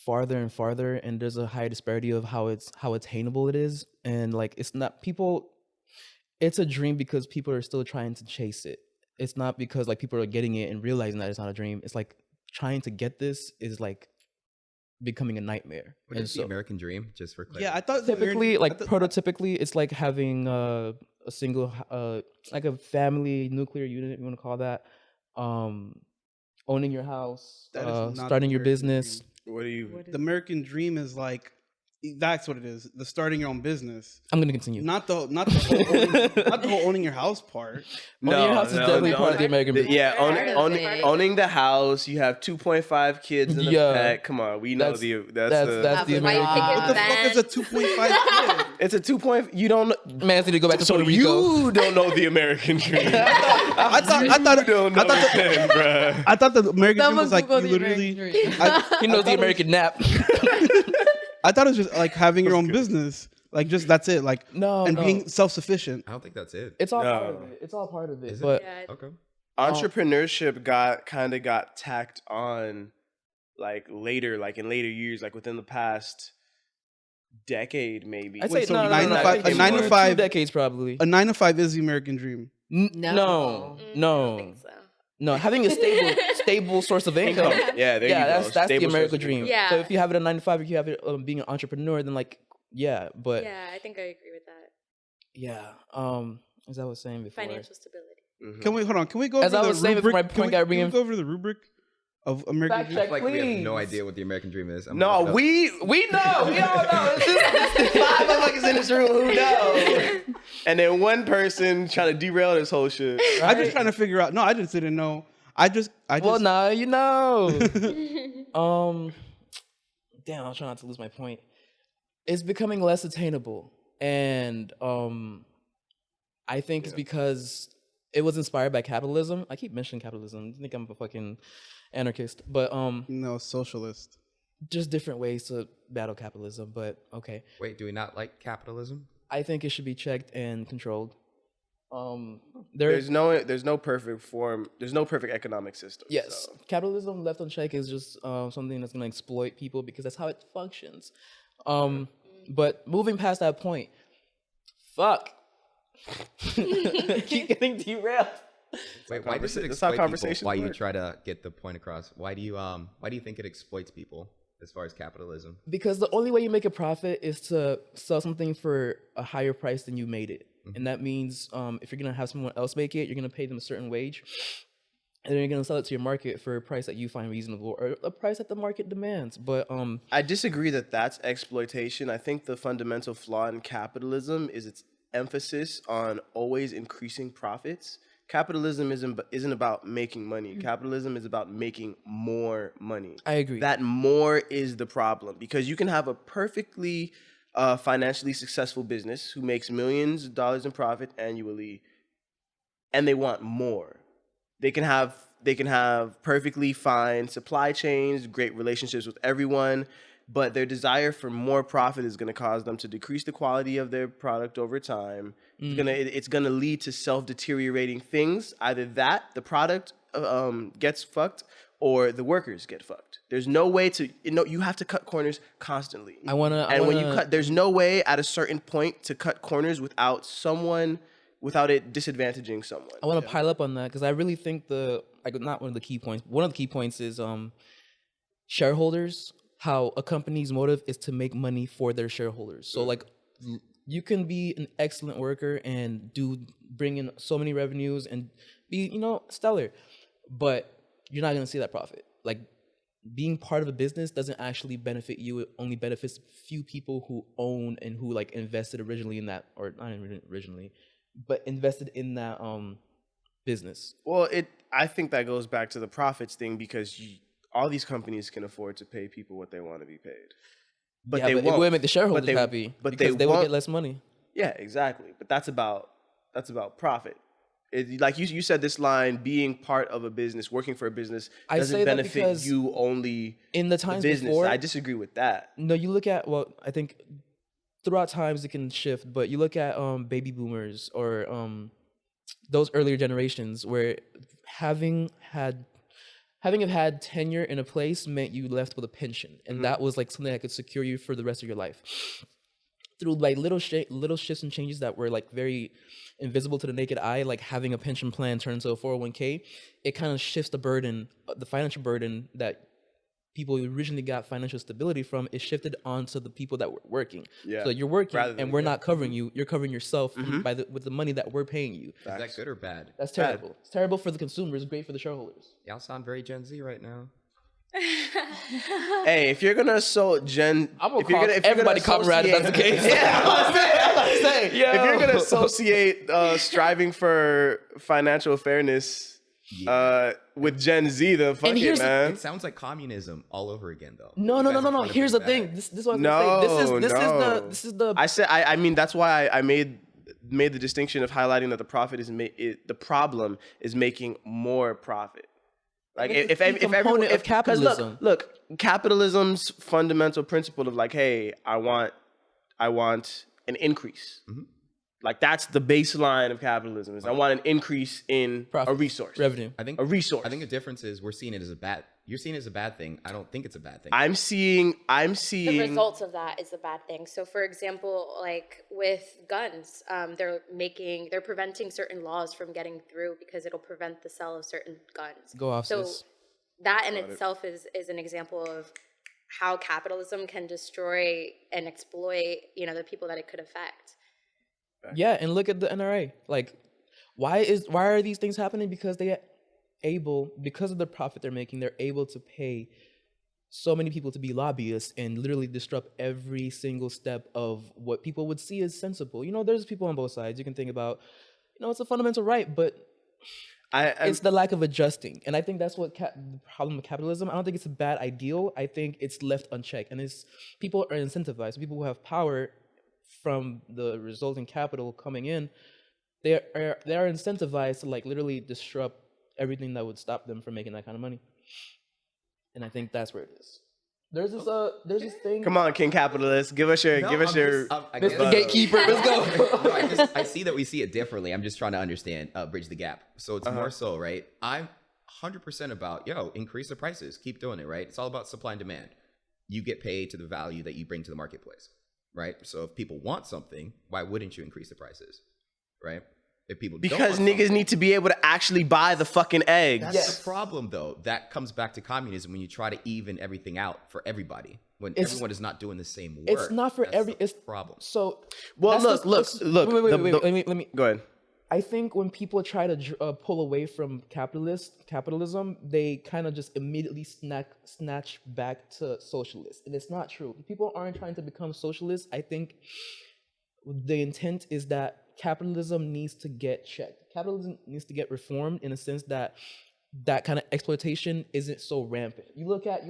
farther and farther, and there's a high disparity of how attainable it is, and like, it's not people. It's a dream because people are still trying to chase it. It's not because like people are getting it and realizing that it's not a dream. It's like trying to get this is like becoming a nightmare. What is the American dream, just for clarity? Yeah, I thought typically, prototypically, it's like having a single, like a family nuclear unit, if you want to call that, owning your house, starting your business. The American dream is like, that's what it is. The starting your own business. I'm gonna continue. Not the whole owning your house part. Owning your house is definitely part of the American dream. Yeah, owning the house. You have 2.5 kids in the pet. Come on, we know that's the American. What the fuck is a 2.5 kid? It's a 2. You don't. Man, need to go back to Puerto Rico. You don't know the American dream. I thought the American dream was like, you literally. He knows the American nap. I thought it was just like having your own business, like, just that's it, like, being self-sufficient. I don't think that's it. It's all part of it. It's all part of it. Is but it? Okay. Entrepreneurship got tacked on, like, later, like in later years, like within the past decade, maybe. I'd say so no, 9 to 5 a 9 to 5 2 decades probably. A 9 to 5 is the American dream. No. I don't think so. No, having a stable source of income. Yeah, there you go. That's the American dream. Yeah. So if you have it at 9 to 5, if you have it being an entrepreneur, then like, but Yeah, I think I agree with that. yeah. As I was saying before, Financial stability. Mhm. Can we go As over I was the saying before rubric? my point got Can we rein- go over the rubric of American Fact dream? I feel like we have no please. idea what the American dream is. No, we know. We all know. It's just 5 motherfuckers in this room who know. And then one person trying to derail this whole shit. I'm just trying to figure out. No, I just didn't know. I just. well, now you know. damn, I'll try not to lose my point. It's becoming less attainable, and I think it's because it was inspired by capitalism. I keep mentioning capitalism. I think I'm a fucking anarchist, but No, socialist. just different ways to battle capitalism. But okay, Wait, do we not like capitalism? I think it should be checked and controlled. There's no perfect form. There's no perfect economic system. Yes, so. capitalism left unchecked is just something that's going to exploit people because that's how it functions. But moving past that point, fuck, keep getting derailed. Wait, why does it That's how exploit people? conversations Why you work. try to get the point across? Why do you think it exploits people as far as capitalism? Because the only way you make a profit is to sell something for a higher price than you made it, and that means if you're gonna have someone else make it, you're gonna pay them a certain wage. And then you're gonna sell it to your market for a price that you find reasonable or a price that the market demands. But I disagree that that's exploitation. I think the fundamental flaw in capitalism is its emphasis on always increasing profits. Capitalism isn't about making money. Capitalism is about making more money. I agree. That more is the problem because you can have a perfectly financially successful business who makes millions of dollars in profit annually, and they want more. They can have perfectly fine supply chains, great relationships with everyone, but their desire for more profit is going to cause them to decrease the quality of their product over time. It's gonna lead to self-deteriorating things. Either that the product gets fucked, or the workers get fucked. There's no way to you have to cut corners constantly. When you cut, There's no way at a certain point to cut corners without it disadvantaging someone. I want to pile up on that because I really think not one of the key points. One of the key points is shareholders. How a company's motive is to make money for their shareholders. So like, you can be an excellent worker and bring in so many revenues and be stellar, but you're not gonna see that profit. Like, being part of a business doesn't actually benefit you. It only benefits few people who own and who like invested originally in that, or not originally, but invested in that business. Well, I think that goes back to the profits thing because all these companies can afford to pay people what they want to be paid. But they it won't. wouldn't make the shareholders happy because they will get less money. Yeah, exactly. But that's about profit. Like you said, this line, being part of a business, working for a business, doesn't benefit you only in the times business. before. I disagree with that. No, you look at I think throughout times it can shift, but you look at baby boomers or those earlier generations where having had tenure in a place meant you left with a pension, and that was like something that could secure you for the rest of your life. Through like little shifts and changes that were like very invisible to the naked eye, like having a pension plan turn into a 401k, it kind of shifts the burden, the financial burden that people originally got financial stability from. It shifted onto the people that were working. Yeah. So you're working, and we're not covering you. You're covering yourself with the money that we're paying you. Is that good or bad? That's terrible. It's terrible for the consumers. Great for the shareholders. Y'all sound very Gen Z right now. Hey, if you're gonna so Gen, I'm gonna if you're call gonna everybody comrade if that's the case. Yeah, I'm saying. Yo. If you're gonna associate striving for financial fairness with Gen Z, then fuck And it, here's the- man. It sounds like communism all over again, though. No. You guys are trying to Here's bring the thing. back- This is what I'm saying. This is the. I mean that's why I made the distinction of highlighting that the profit is the problem is making more profit. Like It's a key if everyone, component of 'cause capitalism. look, capitalism's fundamental principle of like, hey, I want an increase. Like that's the baseline of capitalism. Is I want an increase in Profit. a resource, Revenue. I think a resource. I think the difference is we're seeing it as a bad. You're seeing it as a bad thing. I don't think it's a bad thing. I'm seeing The results of that is a bad thing. So, for example, like with guns, they're preventing certain laws from getting through because it'll prevent the sale of certain guns. Go off, So sis. that in itself is an example of how capitalism can destroy and exploit, the people that it could affect. Yeah, and look at the NRA. Like, why are these things happening? Because because of the profit they're making, they're able to pay so many people to be lobbyists and literally disrupt every single step of what people would see as sensible. There's people on both sides. You can think about, it's a fundamental right, but It's the lack of adjusting, and I think that's what the problem with capitalism. I don't think it's a bad ideal. I think it's left unchecked, and it's people are incentivized. People who have power from the resulting capital coming in, they are incentivized to like literally disrupt everything that would stop them from making that kind of money. And I think that's where it is. There's this thing. Come on, King Capitalist, give us your Mr. Gatekeeper, let's go. No, I see that we see it differently. I'm just trying to understand, bridge the gap. So it's more so, right? I'm 100% about, increase the prices. Keep doing it, right? It's all about supply and demand. You get paid to the value that you bring to the marketplace, right? So if people want something, why wouldn't you increase the prices, right? If people because niggas need to be able to actually buy the fucking eggs. That's the problem, though. That comes back to communism when you try to even everything out for everybody. When everyone is not doing the same work. It's not for it's the problem. So well, look. Wait, let me go ahead. I think when people try to pull away from capitalism, they kind of just immediately snatch back to socialist, and it's not true. People aren't trying to become socialists. I think the intent is that capitalism needs to get checked. Capitalism needs to get reformed in a sense that that kind of exploitation isn't so rampant. You look at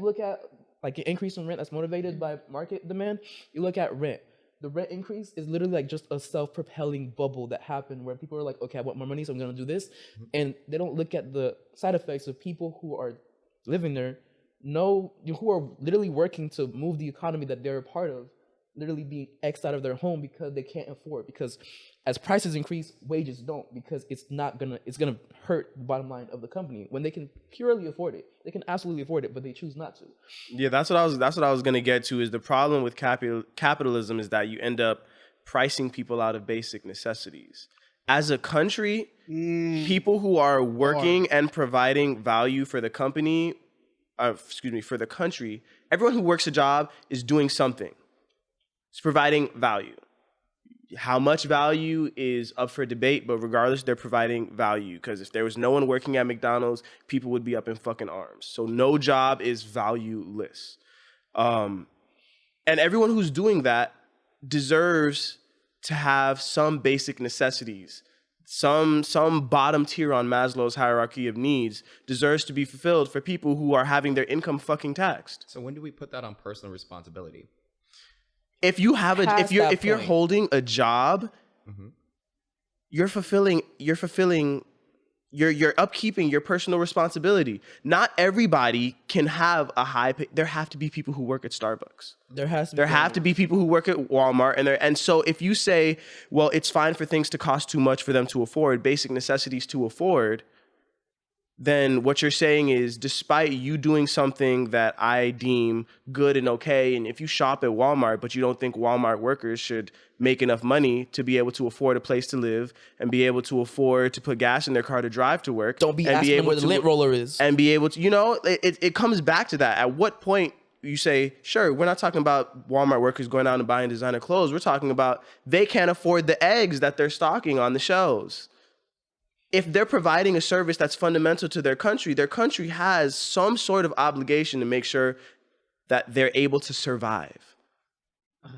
like an increase in rent that's motivated by market demand. You look at rent. The rent increase is literally like just a self-propelling bubble that happened where people are like, okay, I want more money, so I'm going to do this. And they don't look at the side effects of people who are living there, who are literally working to move the economy that they're a part of, literally being X'd out of their home because they can't afford. Because as prices increase, wages don't, because it's gonna hurt the bottom line of the company when they can purely afford it. They can absolutely afford it, but they choose not to. Yeah, that's what I was gonna get to. Is the problem with capitalism is that you end up pricing people out of basic necessities. As a country, people who are working and providing value for the company, for the country, everyone who works a job is doing something. It's providing value. How much value is up for debate, but regardless, they're providing value. Because if there was no one working at McDonald's, people would be up in fucking arms. So no job is valueless. And everyone who's doing that deserves to have some basic necessities. Some bottom tier on Maslow's hierarchy of needs deserves to be fulfilled for people who are having their income fucking taxed. So when do we put that on personal responsibility? If you have if you're holding a job, you're upkeeping your personal responsibility. Not everybody can have a high pay. There have to be people who work at Starbucks. There have to be people who work at Walmart, and so if you say, well, it's fine for things to cost too much for them to afford, basic necessities to afford, then what you're saying is, despite you doing something that I deem good and okay, and if you shop at Walmart, but you don't think Walmart workers should make enough money to be able to afford a place to live and be able to afford to put gas in their car to drive to work. Don't be asking where the lint roller is. And be able to, it comes back to that. At what point you say, sure, we're not talking about Walmart workers going out and buying designer clothes. We're talking about they can't afford the eggs that they're stocking on the shelves. If they're providing a service that's fundamental to their country has some sort of obligation to make sure that they're able to survive.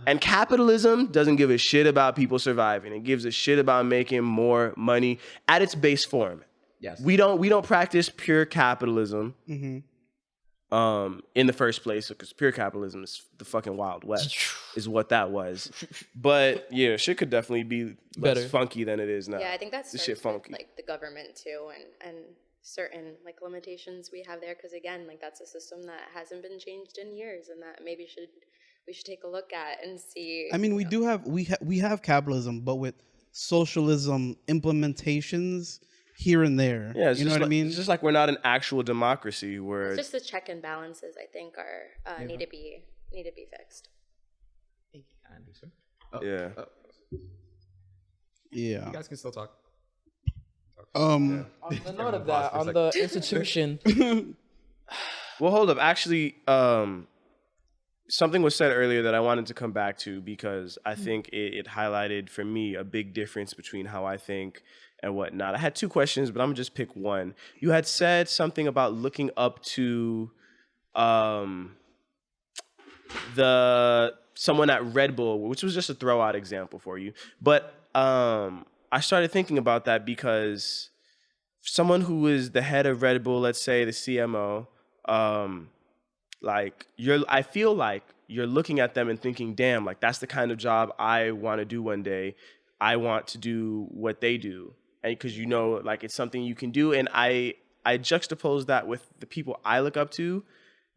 And capitalism doesn't give a shit about people surviving. It gives a shit about making more money at its base form. Yes. We don't practice pure capitalism in the first place, because pure capitalism is the fucking Wild West, is what that was. But yeah, shit could definitely be less funky than it is now. Yeah, I think that's shit funky. Like the government too, and certain like limitations we have there, because again, like that's a system that hasn't been changed in years, and that maybe we should take a look at and see. I mean, we have capitalism, but with socialism implementations here and there. Yeah, you know what I mean? It's just like we're not an actual democracy where it's just the check and balances, I think, are need to be fixed. Yeah. Yeah. You guys can still talk. On the note of that, on the institution. Well, hold up. Actually, something was said earlier that I wanted to come back to, because I think it highlighted for me a big difference between how I think and whatnot. I had two questions, but I'm gonna just pick one. You had said something about looking up to someone at Red Bull, which was just a throw out example for you. But I started thinking about that because someone who is the head of Red Bull, let's say the CMO, like I feel like you're looking at them and thinking, damn, like that's the kind of job I want to do one day. I want to do what they do. And because like it's something you can do. And I juxtapose that with the people I look up to,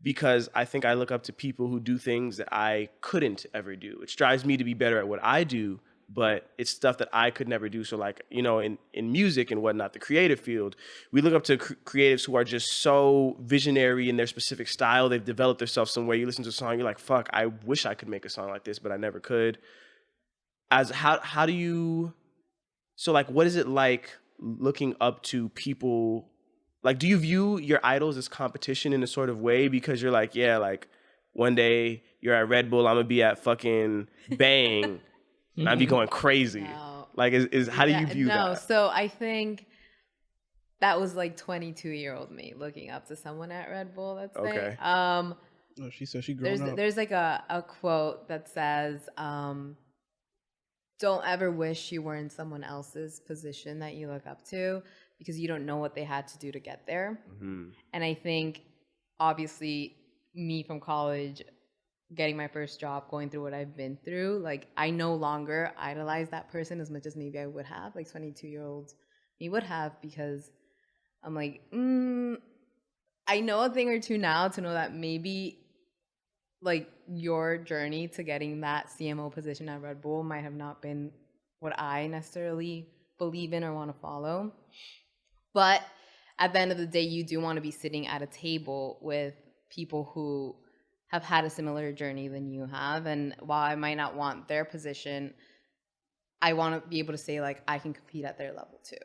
because I think I look up to people who do things that I couldn't ever do, which drives me to be better at what I do, but it's stuff that I could never do. So like, in music and whatnot, the creative field, we look up to creatives who are just so visionary in their specific style. They've developed themselves somewhere. You listen to a song, you're like, fuck, I wish I could make a song like this, but I never could. How do you, so like, what is it like looking up to people? Like, do you view your idols as competition in a sort of way? Because you're like, yeah, like one day you're at Red Bull, I'm gonna be at fucking Bang. And I'd be going crazy. No. Like, how do you view that? No, so I think that was like 22-year-old me looking up to someone at Red Bull, let's say. Okay. Oh, she said she grown up. There's like a quote that says, don't ever wish you were in someone else's position that you look up to, because you don't know what they had to do to get there. Mm-hmm. And I think, obviously, me from college, getting my first job, going through what I've been through, like I no longer idolize that person as much as maybe I would have, like 22-year-old me would have, because I'm like, I know a thing or two now to know that maybe like your journey to getting that CMO position at Red Bull might have not been what I necessarily believe in or want to follow. But at the end of the day, you do want to be sitting at a table with people who have had a similar journey than you have. And while I might not want their position, I want to be able to say, like, I can compete at their level too.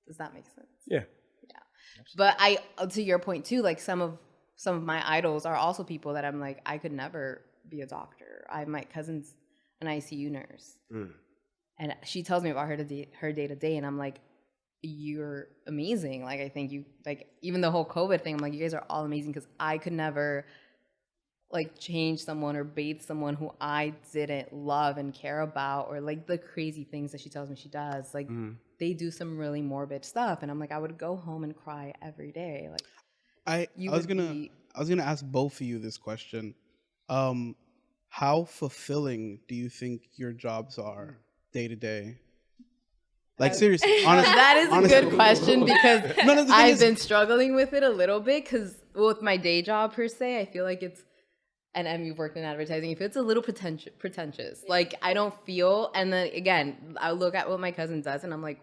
Does that make sense? Yeah. Yeah. But to your point too, like some of my idols are also people that I'm like, I could never be a doctor. My cousin's an ICU nurse. And she tells me about her day to day. And I'm like, you're amazing. Like, I think you, like, even the whole COVID thing, I'm like, you guys are all amazing, because I could never like change someone or bathe someone who I didn't love and care about, or like the crazy things that she tells me she does. Like they do some really morbid stuff, and I'm like, I would go home and cry every day. Like I was gonna ask both of you this question. How fulfilling do you think your jobs are day to day? Like seriously, honestly, that is a good question, because I've been is, struggling with it a little bit, because with my day job per se, I feel like it's, and you've worked in advertising, if it's a little pretentious, like I don't feel, and then again, I look at what my cousin does and I'm like,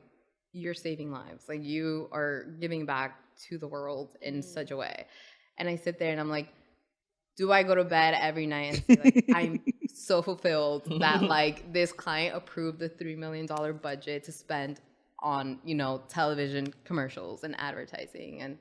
you're saving lives. Like you are giving back to the world in such a way. And I sit there and I'm like, do I go to bed every night and say, like, I'm so fulfilled that like this client approved the $3 million budget to spend on, television commercials and advertising, and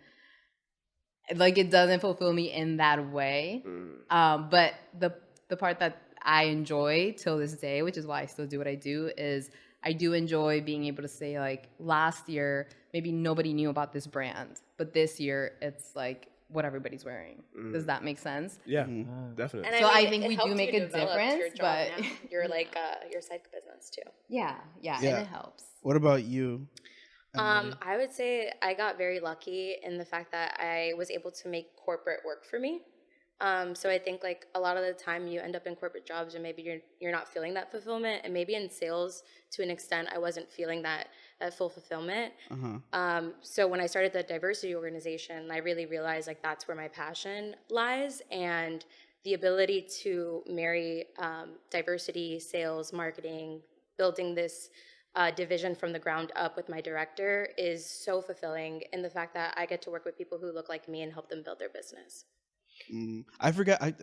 like it doesn't fulfill me in that way. But the part that I enjoy till this day, which is why I still do what I do, is I do enjoy being able to say, like, last year maybe nobody knew about this brand, but this year it's like what everybody's wearing. Does that make sense? Yeah, definitely. And So I think we do make a difference, your job but now. You're like your side business too. yeah, and it helps. What about you, Emily? I would say I got very lucky in the fact that I was able to make corporate work for me. So I think like a lot of the time you end up in corporate jobs and maybe you're not feeling that fulfillment, and maybe in sales to an extent I wasn't feeling that full fulfillment. So when I started the diversity organization, I really realized like that's where my passion lies, and the ability to marry diversity, sales, marketing, building this division from the ground up with my director is so fulfilling in the fact that I get to work with people who look like me and help them build their business. I forgot. I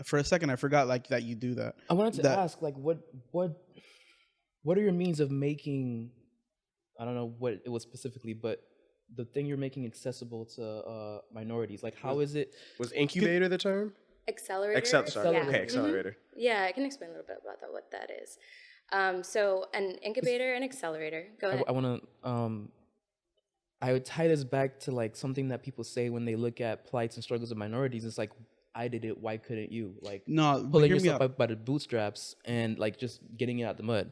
for a second I forgot like that you do that. I wanted to ask, like, what are your means of making? I don't know what it was specifically, but the thing you're making accessible to minorities. Like, how is it? Was incubator the term? Accelerator. Sorry. Yeah. Okay, accelerator. Yeah, I can explain a little bit about that, what that is. So an incubator and accelerator. Go ahead. I want to. I would tie this back to like something that people say when they look at plights and struggles of minorities. It's like, I did it, why couldn't you? Like, No, pulling hear me yourself out. up by the bootstraps and like just getting it out the mud.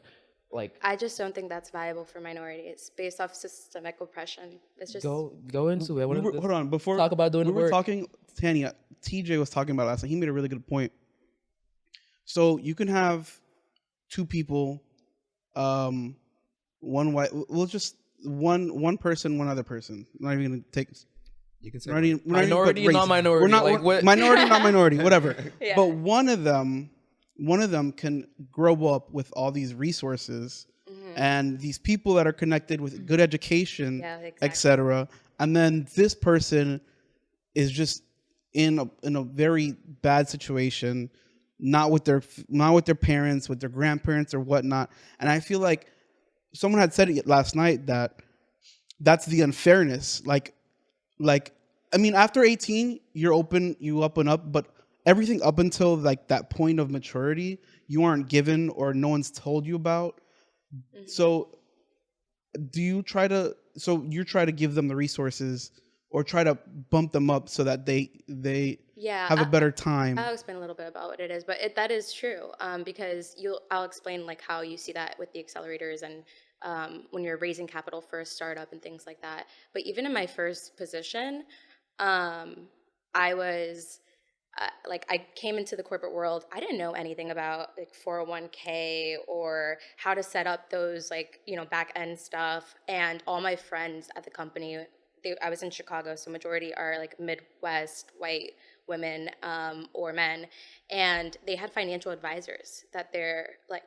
Like, I just don't think that's viable for minorities based off systemic oppression. It's just go into it. Hold on, before talk about doing we the were work. talking, Tanya, TJ was talking about last night. He made a really good point. So you can have two people, one white. We'll just one person, one other person. I'm not even gonna take. You can say We're not even, we're not even put Minority, race. non-minority, We're not like, what? minority, not minority, whatever. Yeah. But one of them can grow up with all these resources and these people that are connected with good education, Yeah, exactly. etc. And then this person is just in a very bad situation, not with their parents, with their grandparents or whatnot. And I feel like someone had said it last night that that's the unfairness. Like I mean, after 18, you open up, but everything up until like that point of maturity, you aren't given or no one's told you about. So you try to give them the resources or try to bump them up so that they Yeah, have a better time. I'll explain a little bit about what it is, but that is true because I'll explain like how you see that with the accelerators and when you're raising capital for a startup and things like that. But even in my first position, I was like I came into the corporate world. I didn't know anything about like 401k or how to set up those like back end stuff. And all my friends at the company, I was in Chicago, so majority are like Midwest white women or men, and they had financial advisors that their like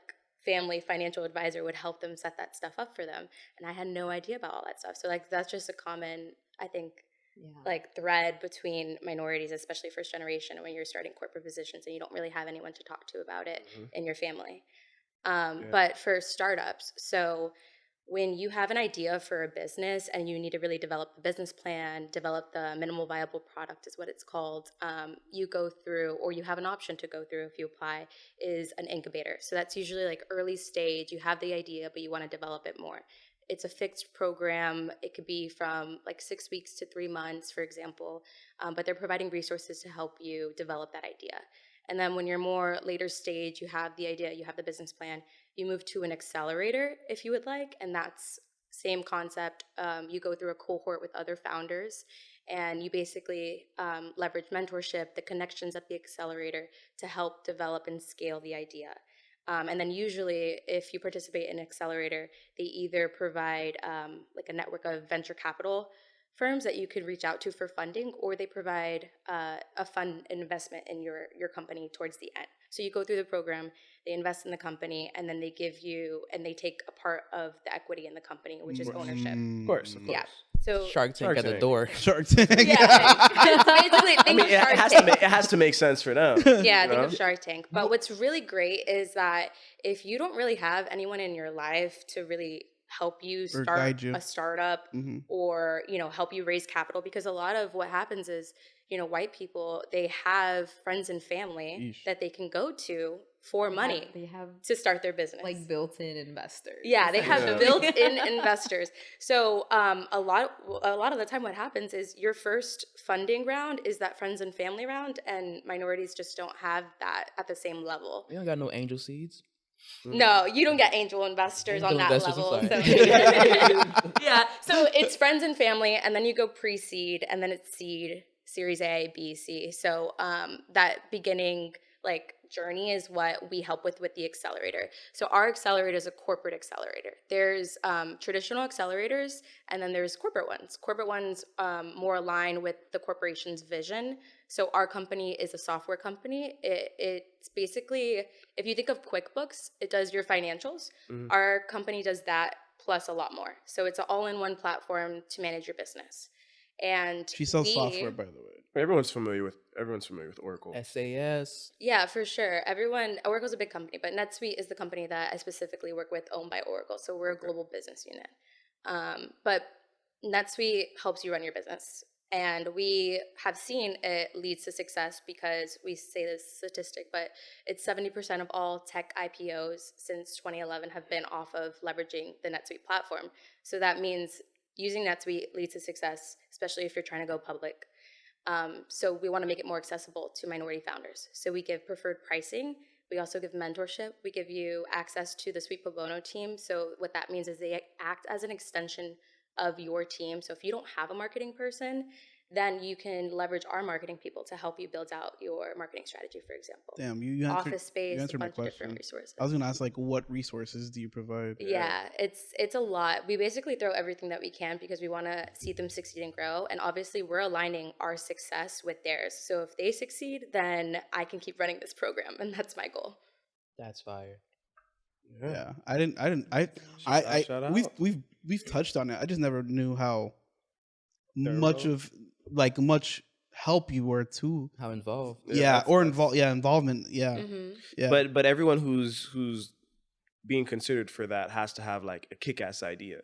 family financial advisor would help them set that stuff up for them, and I had no idea about all that stuff. So like that's just a common, I think, like thread between minorities, especially first generation, when you're starting corporate positions and you don't really have anyone to talk to about it in your family. But for startups, so when you have an idea for a business and you need to really develop the business plan, develop the minimal viable product is what it's called, you go through, or you have an option to go through if you apply, is an incubator. So that's usually like early stage. You have the idea, but you want to develop it more. It's a fixed program. It could be from like 6 weeks to 3 months, for example, but they're providing resources to help you develop that idea. And then when you're more later stage, you have the idea, you have the business plan, you move to an accelerator if you would like, and that's same concept. You go through a cohort with other founders, and you basically leverage mentorship, the connections at the accelerator to help develop and scale the idea. And then usually, if you participate in an accelerator, they either provide like a network of venture capital firms that you could reach out to for funding, or they provide a fund investment in your company towards the end. So you go through the program, they invest in the company, and then they give you, and they take a part of the equity in the company, which is ownership. Of course. Yeah. So Shark Tank Shark at the Tank. door. Shark Tank. yeah, it's basically I think mean, of it Shark has Tank. it has to make sense for them. Yeah, think know? of Shark Tank. But what's really great is that if you don't really have anyone in your life to really help you Or start guide you. a startup or help you raise capital, because a lot of what happens is white people, they have friends and family Yeesh. that they can go to for money They have to start their business. like built-in investors. Yeah, they have Yeah. built-in investors. So a lot of the time what happens is your first funding round is that friends and family round, and minorities just don't have that at the same level. We don't got no angel seeds. No, you don't get angel investors on Angel that investors, level. I'm So sorry. yeah, so it's friends and family, and then you go pre-seed, and then it's seed, Series A, B, C. So that beginning like journey is what we help with the accelerator. So our accelerator is a corporate accelerator. There's traditional accelerators, and then there's corporate ones. Corporate ones more align with the corporation's vision. So our company is a software company. It's basically, if you think of QuickBooks, it does your financials. Our company does that plus a lot more. So it's an all-in-one platform to manage your business. And She sells software, by the way. Everyone's familiar with Oracle. SAS. yeah, for sure. Oracle's a big company, but NetSuite is the company that I specifically work with, owned by Oracle. So we're a global business unit. But NetSuite helps you run your business. And we have seen it leads to success because we say this statistic, but it's 70% of all tech IPOs since 2011 have been off of leveraging the NetSuite platform. So that means using NetSuite leads to success, especially if you're trying to go public. So we want to make it more accessible to minority founders. So we give preferred pricing. We also give mentorship. We give you access to the Sweet Pro Bono team. So what that means is they act as an extension of your team. So if you don't have a marketing person, then you can leverage our marketing people to help you build out your marketing strategy, for example. Damn, you answered, Office space, you a answered my bunch of different question. resources. I was gonna ask like, what resources do you provide? Yeah, it's a lot. We basically throw everything that we can because we want to see them succeed and grow. And obviously, we're aligning our success with theirs. So if they succeed, then I can keep running this program, and that's my goal. That's fire. Yeah, I Shout we've out. we've touched on it. I just never knew how much Thorough. of like much help you were to How involved? yeah, or that's- involvement yeah Mm-hmm. yeah But everyone who's being considered for that has to have like a kick-ass idea.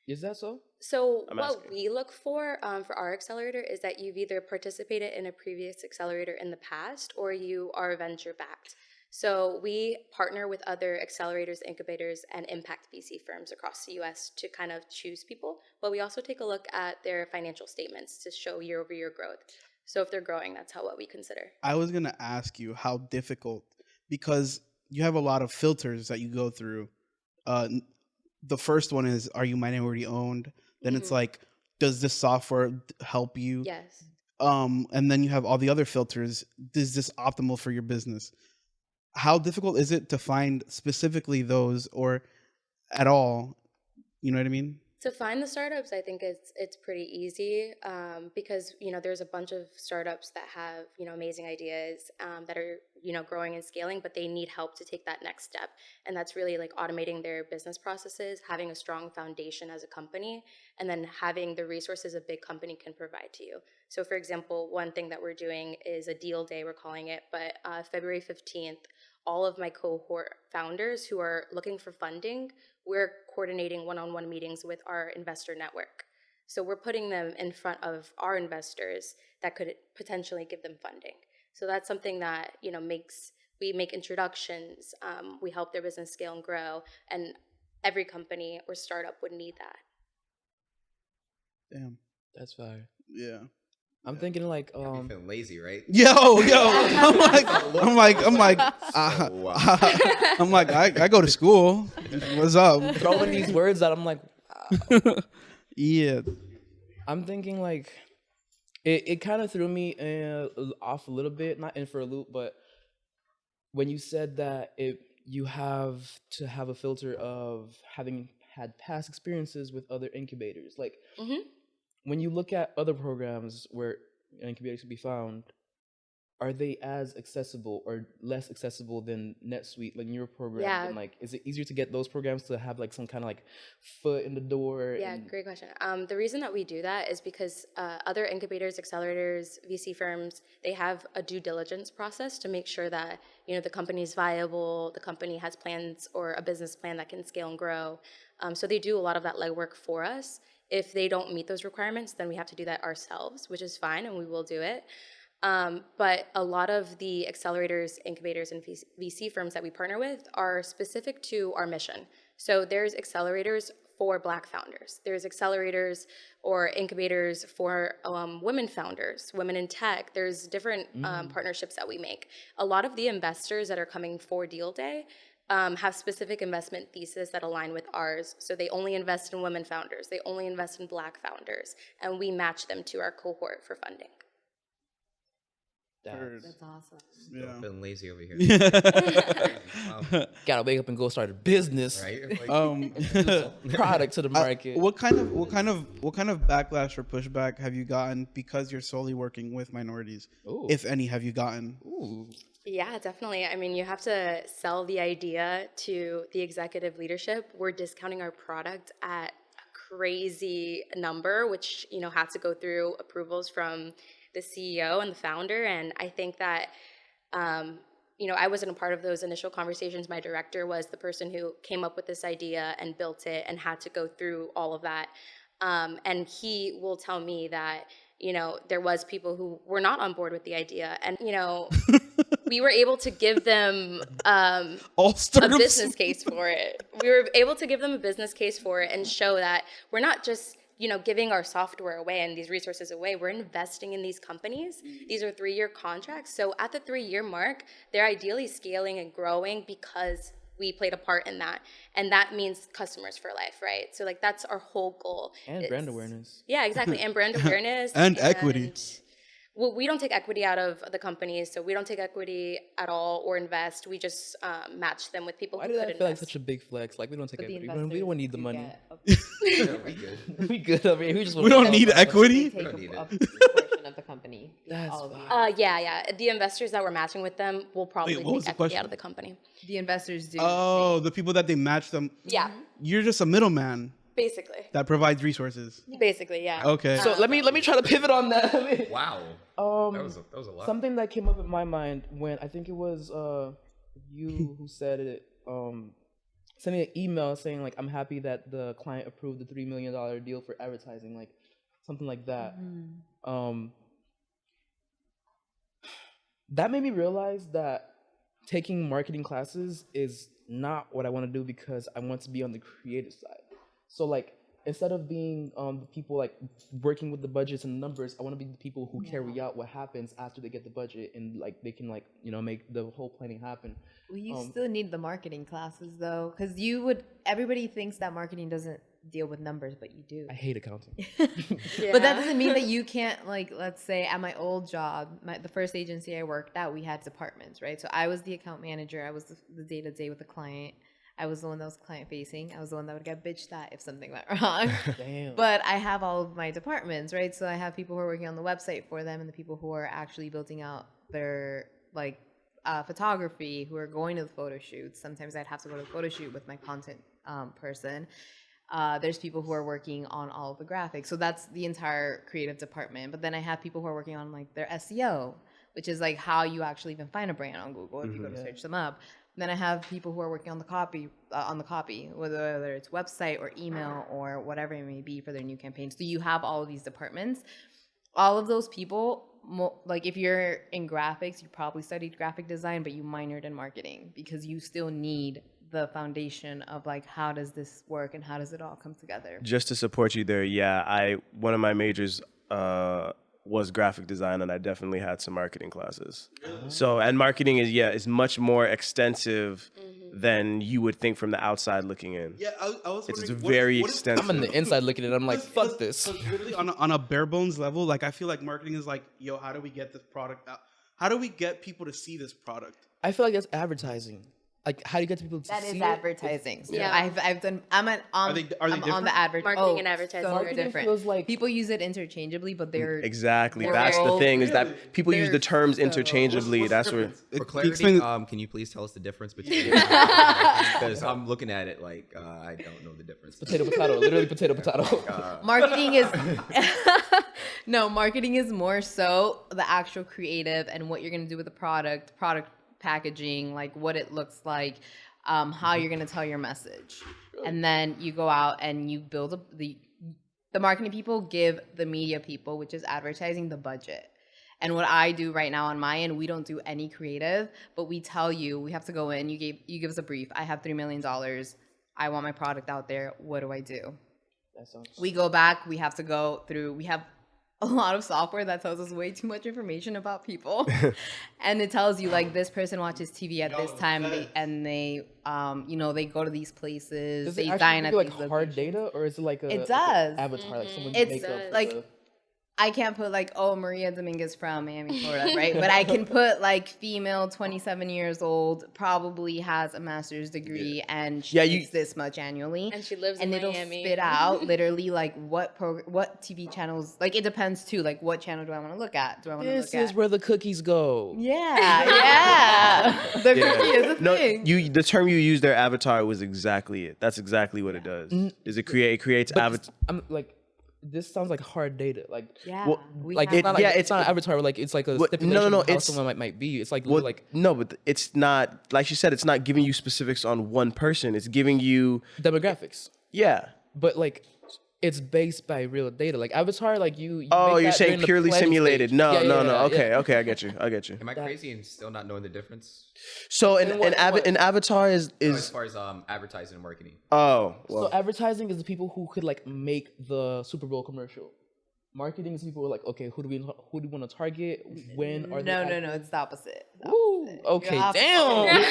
Is that so? So I'm what asking. we look for our accelerator is that you've either participated in a previous accelerator in the past or you are venture backed. So we partner with other accelerators, incubators, and impact VC firms across the US to kind of choose people. But we also take a look at their financial statements to show year-over-year growth. So if they're growing, that's what we consider. I was gonna ask you how difficult, because you have a lot of filters that you go through. The first one is, are you minority owned? Then it's Mhm. like, does this software help you? Yes. And then you have all the other filters. Is this optimal for your business? How difficult is it to find specifically those, or at all? You know what I mean? To find the startups, I think it's pretty easy because there's a bunch of startups that have amazing ideas that are growing and scaling, but they need help to take that next step, and that's really like automating their business processes, having a strong foundation as a company, and then having the resources a big company can provide to you. So, for example, one thing that we're doing is a deal day, we're calling it, but February 15th, all of my cohort founders who are looking for funding, we're coordinating one-on-one meetings with our investor network. So we're putting them in front of our investors that could potentially give them funding. So that's something that we make introductions, we help their business scale and grow, and every company or startup would need that. Damn. That's fire. Yeah. I'm thinking like You're feeling lazy, right? Yo, I'm like, Wow. I'm like, I go to school. What's up? throwing these words out. I'm like, wow. Yeah. I'm thinking like it kind of threw me off a little bit, not in for a loop, but when you said that you have to have a filter of having had past experiences with other incubators, like Mhm. when you look at other programs where incubators can be found, are they as accessible or less accessible than NetSuite, like your program? Yeah. And like, is it easier to get those programs to have like some kind of like foot in the door? Yeah, and- great question. The reason that we do that is because other incubators, accelerators, VC firms, they have a due diligence process to make sure that the company is viable, the company has plans or a business plan that can scale and grow. So they do a lot of that legwork for us. If they don't meet those requirements, then we have to do that ourselves, which is fine, and we will do it. But a lot of the accelerators, incubators, and VC firms that we partner with are specific to our mission. So there's accelerators for Black founders. There's accelerators or incubators for women founders, women in tech. There's different partnerships that we make. A lot of the investors that are coming for Deal Day have specific investment thesis that align with ours. So they only invest in women founders. They only invest in Black founders. And we match them to our cohort for funding. That's awesome. Still Yeah. feeling lazy over here. Yeah. Gotta wake up and go start a business. Right? Like, Product to the market. What kind of backlash or pushback have you gotten because you're solely working with minorities? Ooh. If any, have you gotten? Ooh. Yeah, definitely. I mean, you have to sell the idea to the executive leadership. We're discounting our product at a crazy number, which, had to go through approvals from the CEO and the founder. And I think that, I wasn't a part of those initial conversations. My director was the person who came up with this idea and built it and had to go through all of that. And he will tell me that, there was people who were not on board with the idea. And, we were able to give them All a startups. business case for it. We were able to give them a business case for it and show that we're not just giving our software away and these resources away, we're investing in these companies. These are 3-year contracts. So at the 3-year mark, they're ideally scaling and growing because we played a part in that. And that means customers for life, right? So like that's our whole goal. And brand awareness. Yeah, exactly. And brand awareness. And equity. Well, we don't take equity out of the companies, so we don't take equity at all or invest. We just match them with people Why who did could that feel like invest. such a big flex? Like we don't take But the equity. We don't need the money. Yeah, we good. We good over here. We just We don't need equity. They take need a it. portion of the company. That's all of you. Yeah. The investors that we're matching with them will probably Wait, what was take the equity question? out of the company. The investors do. Oh, the people that they match them. Yeah, You're just a middleman basically. that provides resources. Basically, yeah. Okay. So let me try to pivot on that. Wow. Um, That was a lot. something that came up in my mind when I think it was you who said it. Sending an email saying like I'm happy that the client approved the $3 million deal for advertising, like something like that. That made me realize that taking marketing classes is not what I want to do because I want to be on the creative side. So like instead of being the people like working with the budgets and the numbers, I want to be the people who carry out what happens after they get the budget and like they can like make the whole planning happen. Well, you still need the marketing classes though, because everybody thinks that marketing doesn't deal with numbers, but you do. I hate accounting. But that doesn't mean that you can't, like, let's say at my old job, the first agency I worked at, we had departments, right? So I was the account manager. I was the day-to-day with the client. I was the one that was client-facing. I was the one that would get bitched at if something went wrong. Damn. But I have all of my departments, right? So I have people who are working on the website for them and the people who are actually building out their, like, photography, who are going to the photo shoots. Sometimes I'd have to go to the photo shoot with my content person. There's people who are working on all of the graphics. So that's the entire creative department. But then I have people who are working on like their SEO, which is like how you actually even find a brand on Google if you go to search them up. And then I have people who are working on the copy, whether it's website or email or whatever it may be for their new campaigns. So you have all of these departments. All of those people, like if you're in graphics, you probably studied graphic design, but you minored in marketing because you still need the foundation of like how does this work and how does it all come together. Just to support you there, yeah, one of my majors was graphic design, and I definitely had some marketing classes. So, and marketing is much more extensive than you would think from the outside looking in. Yeah, I was It's wondering, very what is- extensive. I'm on the inside looking at it. I'm like, fuck this. Literally on a bare bones level, like I feel like marketing is like, yo, how do we get this product out? How do we get people to see this product? I feel like that's advertising. Like, how do you get people to That see is it? advertising. Yeah. I've done. I'm on Are they I'm on different? the advertising. Marketing and advertising So are Marketing different. feels like People use it interchangeably, but they're Exactly. They're That's the all- thing, is that people use the terms so- interchangeably. What's the That's where difference? For Can you explain clarity, it? can you please tell us the difference between because I'm looking at it like I don't know the difference. potato, literally potato. marketing is no, marketing is more so the actual creative and what you're gonna do with the product packaging, like what it looks like, how you're gonna tell your message, and then you go out and you build the marketing people give the media people, which is advertising, the budget. And what I do right now on my end, we don't do any creative, but we tell you we have to go in. You give us a brief. I have $3 million. I want my product out there. What do I do? That sounds We go back. We have to go through. We have a lot of software that tells us way too much information about people, and it tells you like this person watches TV at this time, they go to these places, Does they it dine actually at give these like hard locations. data, or is it like a It like does. an avatar, like someone's It's makeup? like I can't put like, oh, Maria Dominguez from Miami, Florida, right? But I can put like female, 27 years old, probably has a master's degree, and she makes this much annually. And she lives and in it'll Miami. spit out literally like what TV channels. Like it depends too. Like what channel do I want to look at? Do I want to This look is at? where the cookies go. Yeah. The cookie is a No, thing. the term you used there, avatar, was exactly it. That's exactly what it does. Is it creates But avatar? I'm like, this sounds like hard data. Like, Yeah. well, we like have- it's not like, yeah, it's not an avatar. Like it's like a What- stipulation no, of how it's- someone might be. It's like Well, like no, but it's not, like she said, it's not giving you specifics on one person. It's giving you, demographics. yeah. But like, it's based by real data. Like Avatar, like you Oh, make you're that saying during the purely planning simulated. stage. No, Yeah, no, yeah, no. yeah, Okay, yeah. okay, I get you. I get you. Am I crazy and still not knowing the difference? So In what- in what? in Avatar is No, as far as advertising and marketing. oh So well. advertising is the people who could like make the Super Bowl commercial. Marketing is people who are like, okay, who do we want to target? When are they? No, active? it's the opposite. Ooh, okay, You're damn.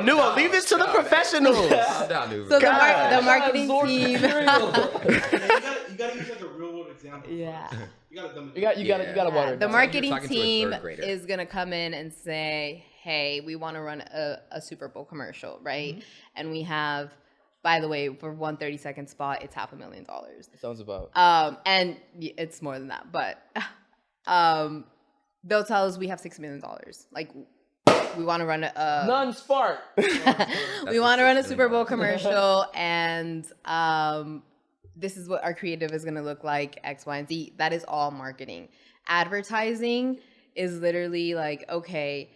Nuvo, leave this to the professionals. Calm down, dude. So God. the marketing Absorb team. You gotta use like a real world example. Yeah. You gotta dumb it You got Yeah. to water. it The down. marketing talking to a team third grader. is gonna come in and say, "Hey, we want to run a Super Bowl commercial, right?" And we have, by the way, for 1 30-second spot, it's $500,000. Sounds about. And it's more than that, but they'll tell us we have $6 million. Like, we want to run a None spark. we want to run a Super Bowl commercial, and this is what our creative is going to look like, X, Y, and Z. That is all marketing. Advertising is literally like, okay,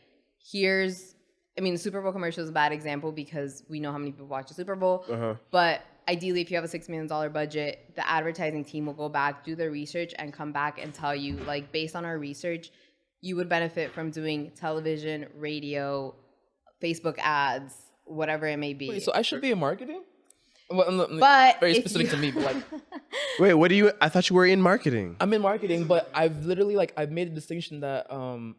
the Super Bowl commercial is a bad example because we know how many people watch the Super Bowl. But ideally, if you have a $6 million budget, the advertising team will go back, do their research, and come back and tell you, like, based on our research, you would benefit from doing television, radio, Facebook ads, whatever it may be. Wait, so I should be in marketing? Well, But very if specific you- to me, but like Wait, what do you? I thought you were in marketing. I'm in marketing, but I've literally I've made a distinction that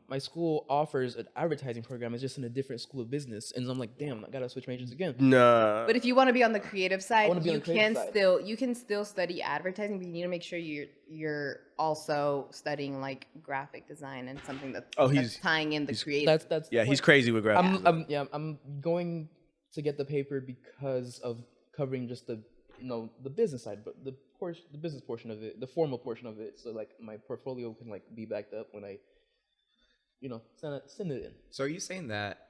my school offers an advertising program. It's just in a different school of business, and I'm like, damn, I gotta switch majors again. Nah. But if you want to be on the creative side, wanna be on you the creative can side. you can still study advertising, but you need to make sure you're also studying like graphic design and something that's tying in the creative. That's Yeah, he's crazy with graphics. I'm going to get the paper because of covering just the business side, but the business portion of it, the formal portion of it. So like my portfolio can like be backed up when I, send it in. So are you saying that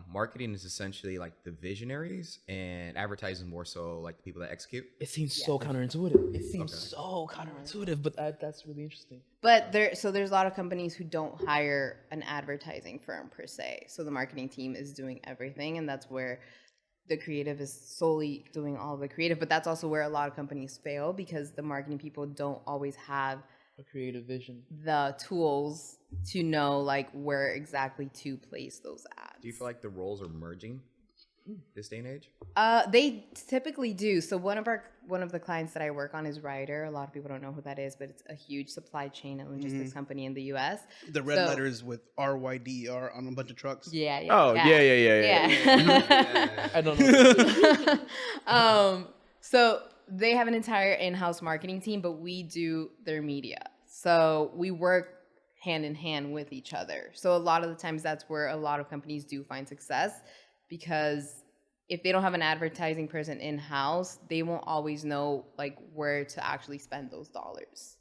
marketing is essentially like the visionaries and advertising more so like the people that execute? It seems so counterintuitive. It seems so counterintuitive, but that's really interesting. But there's a lot of companies who don't hire an advertising firm per se. So the marketing team is doing everything, and that's where the creative is solely doing all the creative. But that's also where a lot of companies fail because the marketing people don't always have A creative vision. the tools to know like where exactly to place those ads. Do you feel like the roles are merging this day and age? They typically do. So one of the clients that I work on is Ryder. A lot of people don't know who that is, but it's a huge supply chain and logistics company in the U.S. The red letters with RYDER on a bunch of trucks. Yeah. Oh, yeah. I don't know. So they have an entire in-house marketing team, but we do their media. So we work hand in hand with each other. So a lot of the times that's where a lot of companies do find success, because if they don't have an advertising person in-house, they won't always know like where to actually spend those dollars.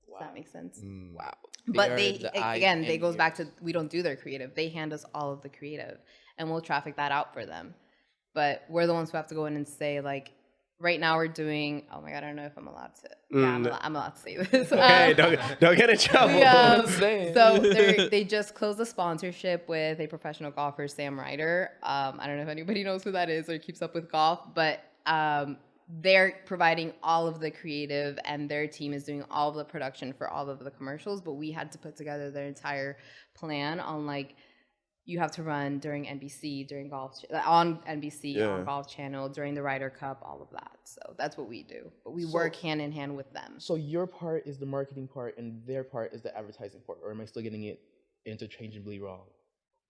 Does that make sense? Wow. But are they the eyes again, and they goes back ears. to we don't do their creative. They hand us all of the creative, and we'll traffic that out for them. But we're the ones who have to go in and say like, right now we're doing. Oh my god, I don't know if I'm allowed to. Yeah, I'm allowed to say this. Okay, don't get in trouble. So they just closed a sponsorship with a professional golfer, Sam Ryder. I don't know if anybody knows who that is or keeps up with golf, but they're providing all of the creative, and their team is doing all of the production for all of the commercials. But we had to put together their entire plan on like, you have to run during NBC, during golf, on NBC, on Golf Channel, during the Ryder Cup, all of that. So that's what we do. But we work hand in hand with them. So your part is the marketing part, and their part is the advertising part, or am I still getting it interchangeably wrong?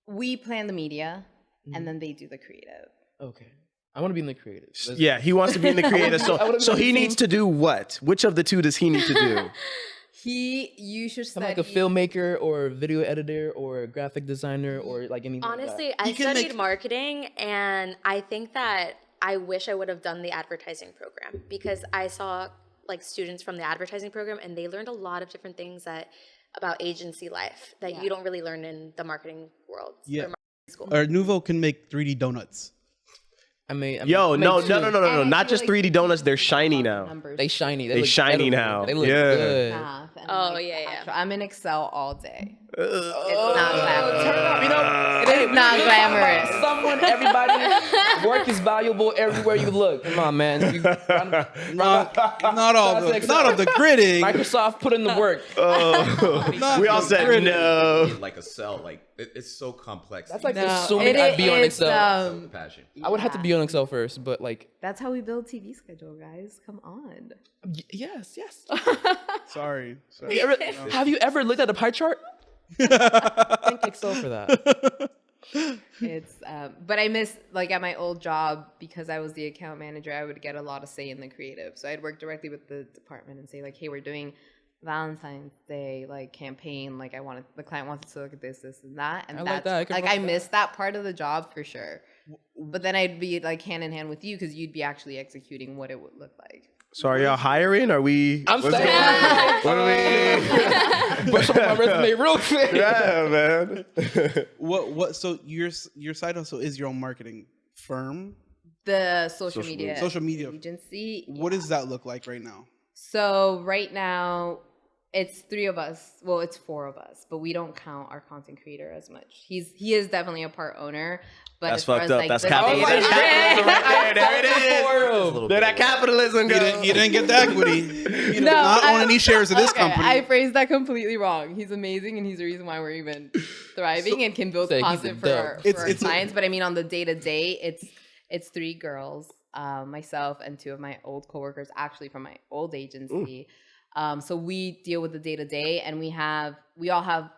We plan the media, and then they do the creative. Okay. I want to be in the creative. Yeah, he wants to be in the creative. So he needs to do what? Which of the two does he need to do? You should I'm study. like a filmmaker or a video editor or a graphic designer or like anything. Honestly, like that. I studied marketing, and I think that I wish I would have done the advertising program, because I saw like students from the advertising program, and they learned a lot of different things about agency life that you don't really learn in the marketing world. Yeah. Or marketing school. Or Nuvo can make 3D donuts. Yo, no, make no, sure- no, no, no, no, And I not feel just like 3D donuts. They're shiny the now. numbers They shiny. They look shiny edible. now. They look Yeah. good. math and Oh, like, yeah, the yeah. actual- I'm in Excel all day. It's not glamorous. Turn up, you know, It is not glamorous. Someone, everybody, work is valuable everywhere you look. Come on, man. Not all the gridding. Microsoft put in the work. Not we all the said gridding. no. Like a cell, like it's so complex. That's like No, assuming it I'd be on is, Excel. So the passion. I would have to be on Excel first, but like, That's how we build TV schedule, guys. Come on. yes. Sorry. Have you ever looked at a pie chart? Thank Excel for that. It's but I miss, like, at my old job, because I was the account manager, I would get a lot of say in the creative. So I'd work directly with the department and say, like, hey, we're doing Valentine's Day like campaign, like the client wants to look at this and that, and I like that's that. I can like rock I that. miss that part of the job for sure. But then I'd be like hand in hand with you because you'd be actually executing what it would look like. So are y'all hiring? Are we? I'm what's saying. going on? What are we? Brush up my resume real quick. Yeah, man. What? So your side hustle is your own marketing firm. The social Social media media. agency. What does that look like right now? So right now, it's 3 of us. Well, it's 4 of us, but we don't count our content creator as much. He is definitely a part owner, but That's as far fucked as, up. like, That's the capitalism. day-to-day- Capitalism right there. There it is. There that capitalism goes. You didn't get the equity. You did No, not own any shares of this Okay, company. I phrased that completely wrong. He's amazing, and he's the reason why we're even thriving and can build Say he's content a for dub. our, It's- our it's a- clients. But I mean, on the day-to-day, it's 3 girls, myself and 2 of my old coworkers, actually from my old agency. So we deal with the day-to-day, and we all have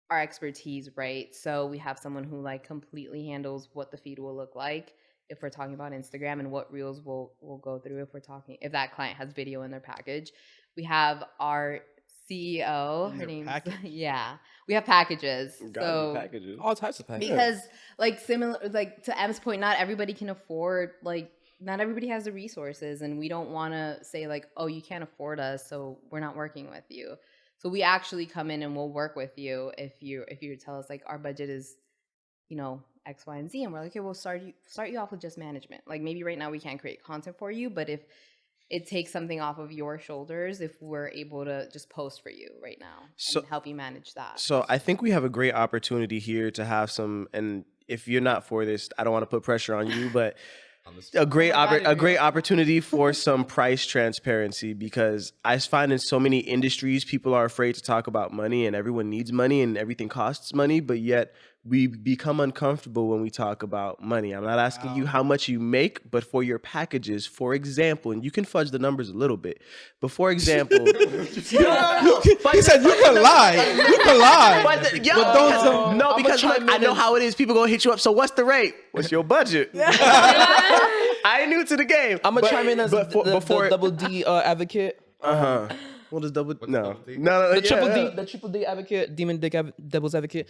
our expertise, right? So we have someone who like completely handles what the feed will look like if we're talking about Instagram, and what reels will go through if that client has video in their package. We have our CEO, her Their name's package. yeah. We have packages. Gotta be So packages. All types of packages. because like similar, like to M's point, not everybody can afford, like not everybody has the resources, and we don't want to say like, oh, you can't afford us, so we're not working with you. So we actually come in and we'll work with you if you tell us like our budget is, X, Y, and Z, and we're like, okay, we'll start you off with just management. Like maybe right now we can't create content for you, but if it takes something off of your shoulders, if we're able to just post for you right now So- and help you manage that. So I think we have a great opportunity here to have some, and if you're not for this, I don't want to put pressure on you, but a great opportunity for some price transparency, because I find in so many industries people are afraid to talk about money, and everyone needs money and everything costs money, but yet we become uncomfortable when we talk about money. I'm not asking you how much you make, but for your packages, for example, and you can fudge the numbers a little bit, but for example, He said you can lie. You can lie. but don't no, I'ma because chime look, I in know and- how it is. People gonna hit you up. So what's the rate? What's your budget? I ain't new to the game. I'm gonna chime in as but the double D advocate. What is double? What's No, double D? no, The triple D advocate, demon dick devil's advocate.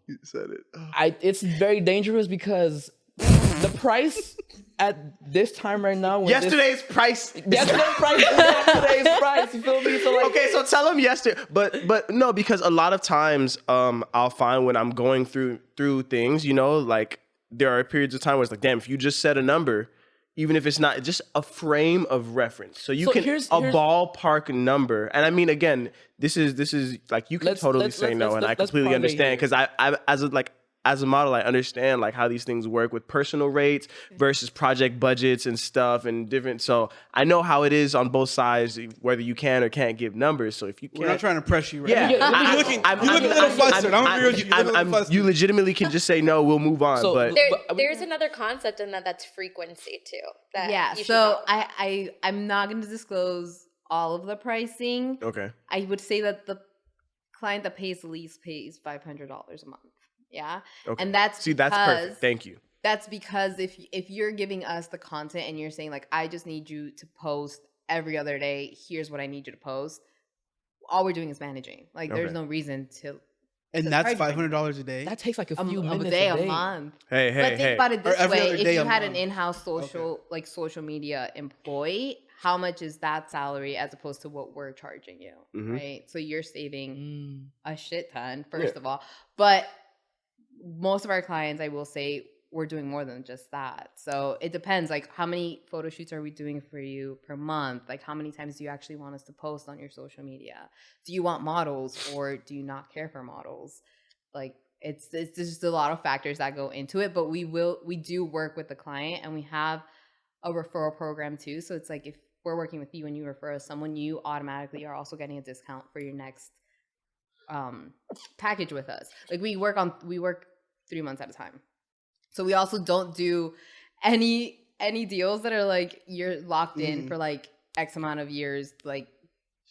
You said it. It's very dangerous because the price at this time right now. Yesterday's price. Yesterday's price is yesterday's price. You feel me? So like, Okay, so tell them yesterday, but no, because a lot of times, I'll find when I'm going through things, like there are periods of time where it's like, damn, if you just set a number, even if it's not just a frame of reference, so you So can here's- a ballpark number, and I mean, again, this is like you can Let's- totally let's- say let's- no, let's- and I let's completely parlay understand here. because I as a model, I understand like how these things work with personal rates versus project budgets and stuff and different. So I know how it is on both sides, whether you can or can't give numbers. So if you We're can't, not trying to pressure you right yeah, now. You look a little flustered. I'm agree with you. You look a little flustered. you legitimately can just say no. We'll move on. So- but There's another concept in that's frequency too. That Yeah, you should so talk I'm not going to disclose all of the pricing. okay. I would say that the client that pays the least pays $500 a month. Yeah, Okay. and that's See, that's perfect. because- Thank you. That's because if you're giving us the content and you're saying like, I just need you to post every other day, here's what I need you to post. All we're doing is managing. Like, there's Okay. no reason to. And to that's charge you $500 a day. that takes like a a, few a minutes day, a day. a month. Hey, But think about it Or this every way: other if day you a had an month. in-house social media employee, how much is that salary as opposed to what we're charging you, Mhm. right? So you're saving Mm. a shit ton, first of all. But most of our clients, I will say, we're doing more than just that. So it depends, like how many photo shoots are we doing for you per month? Like how many times do you actually want us to post on your social media? Do you want models or do you not care for models? Like it's just a lot of factors that go into it, but we do work with the client, and we have a referral program too. So it's like if we're working with you and you refer us someone, you automatically are also getting a discount for your next package with us. Like we work 3 months at a time. So we also don't do any deals that are like you're locked in for like X amount of years, like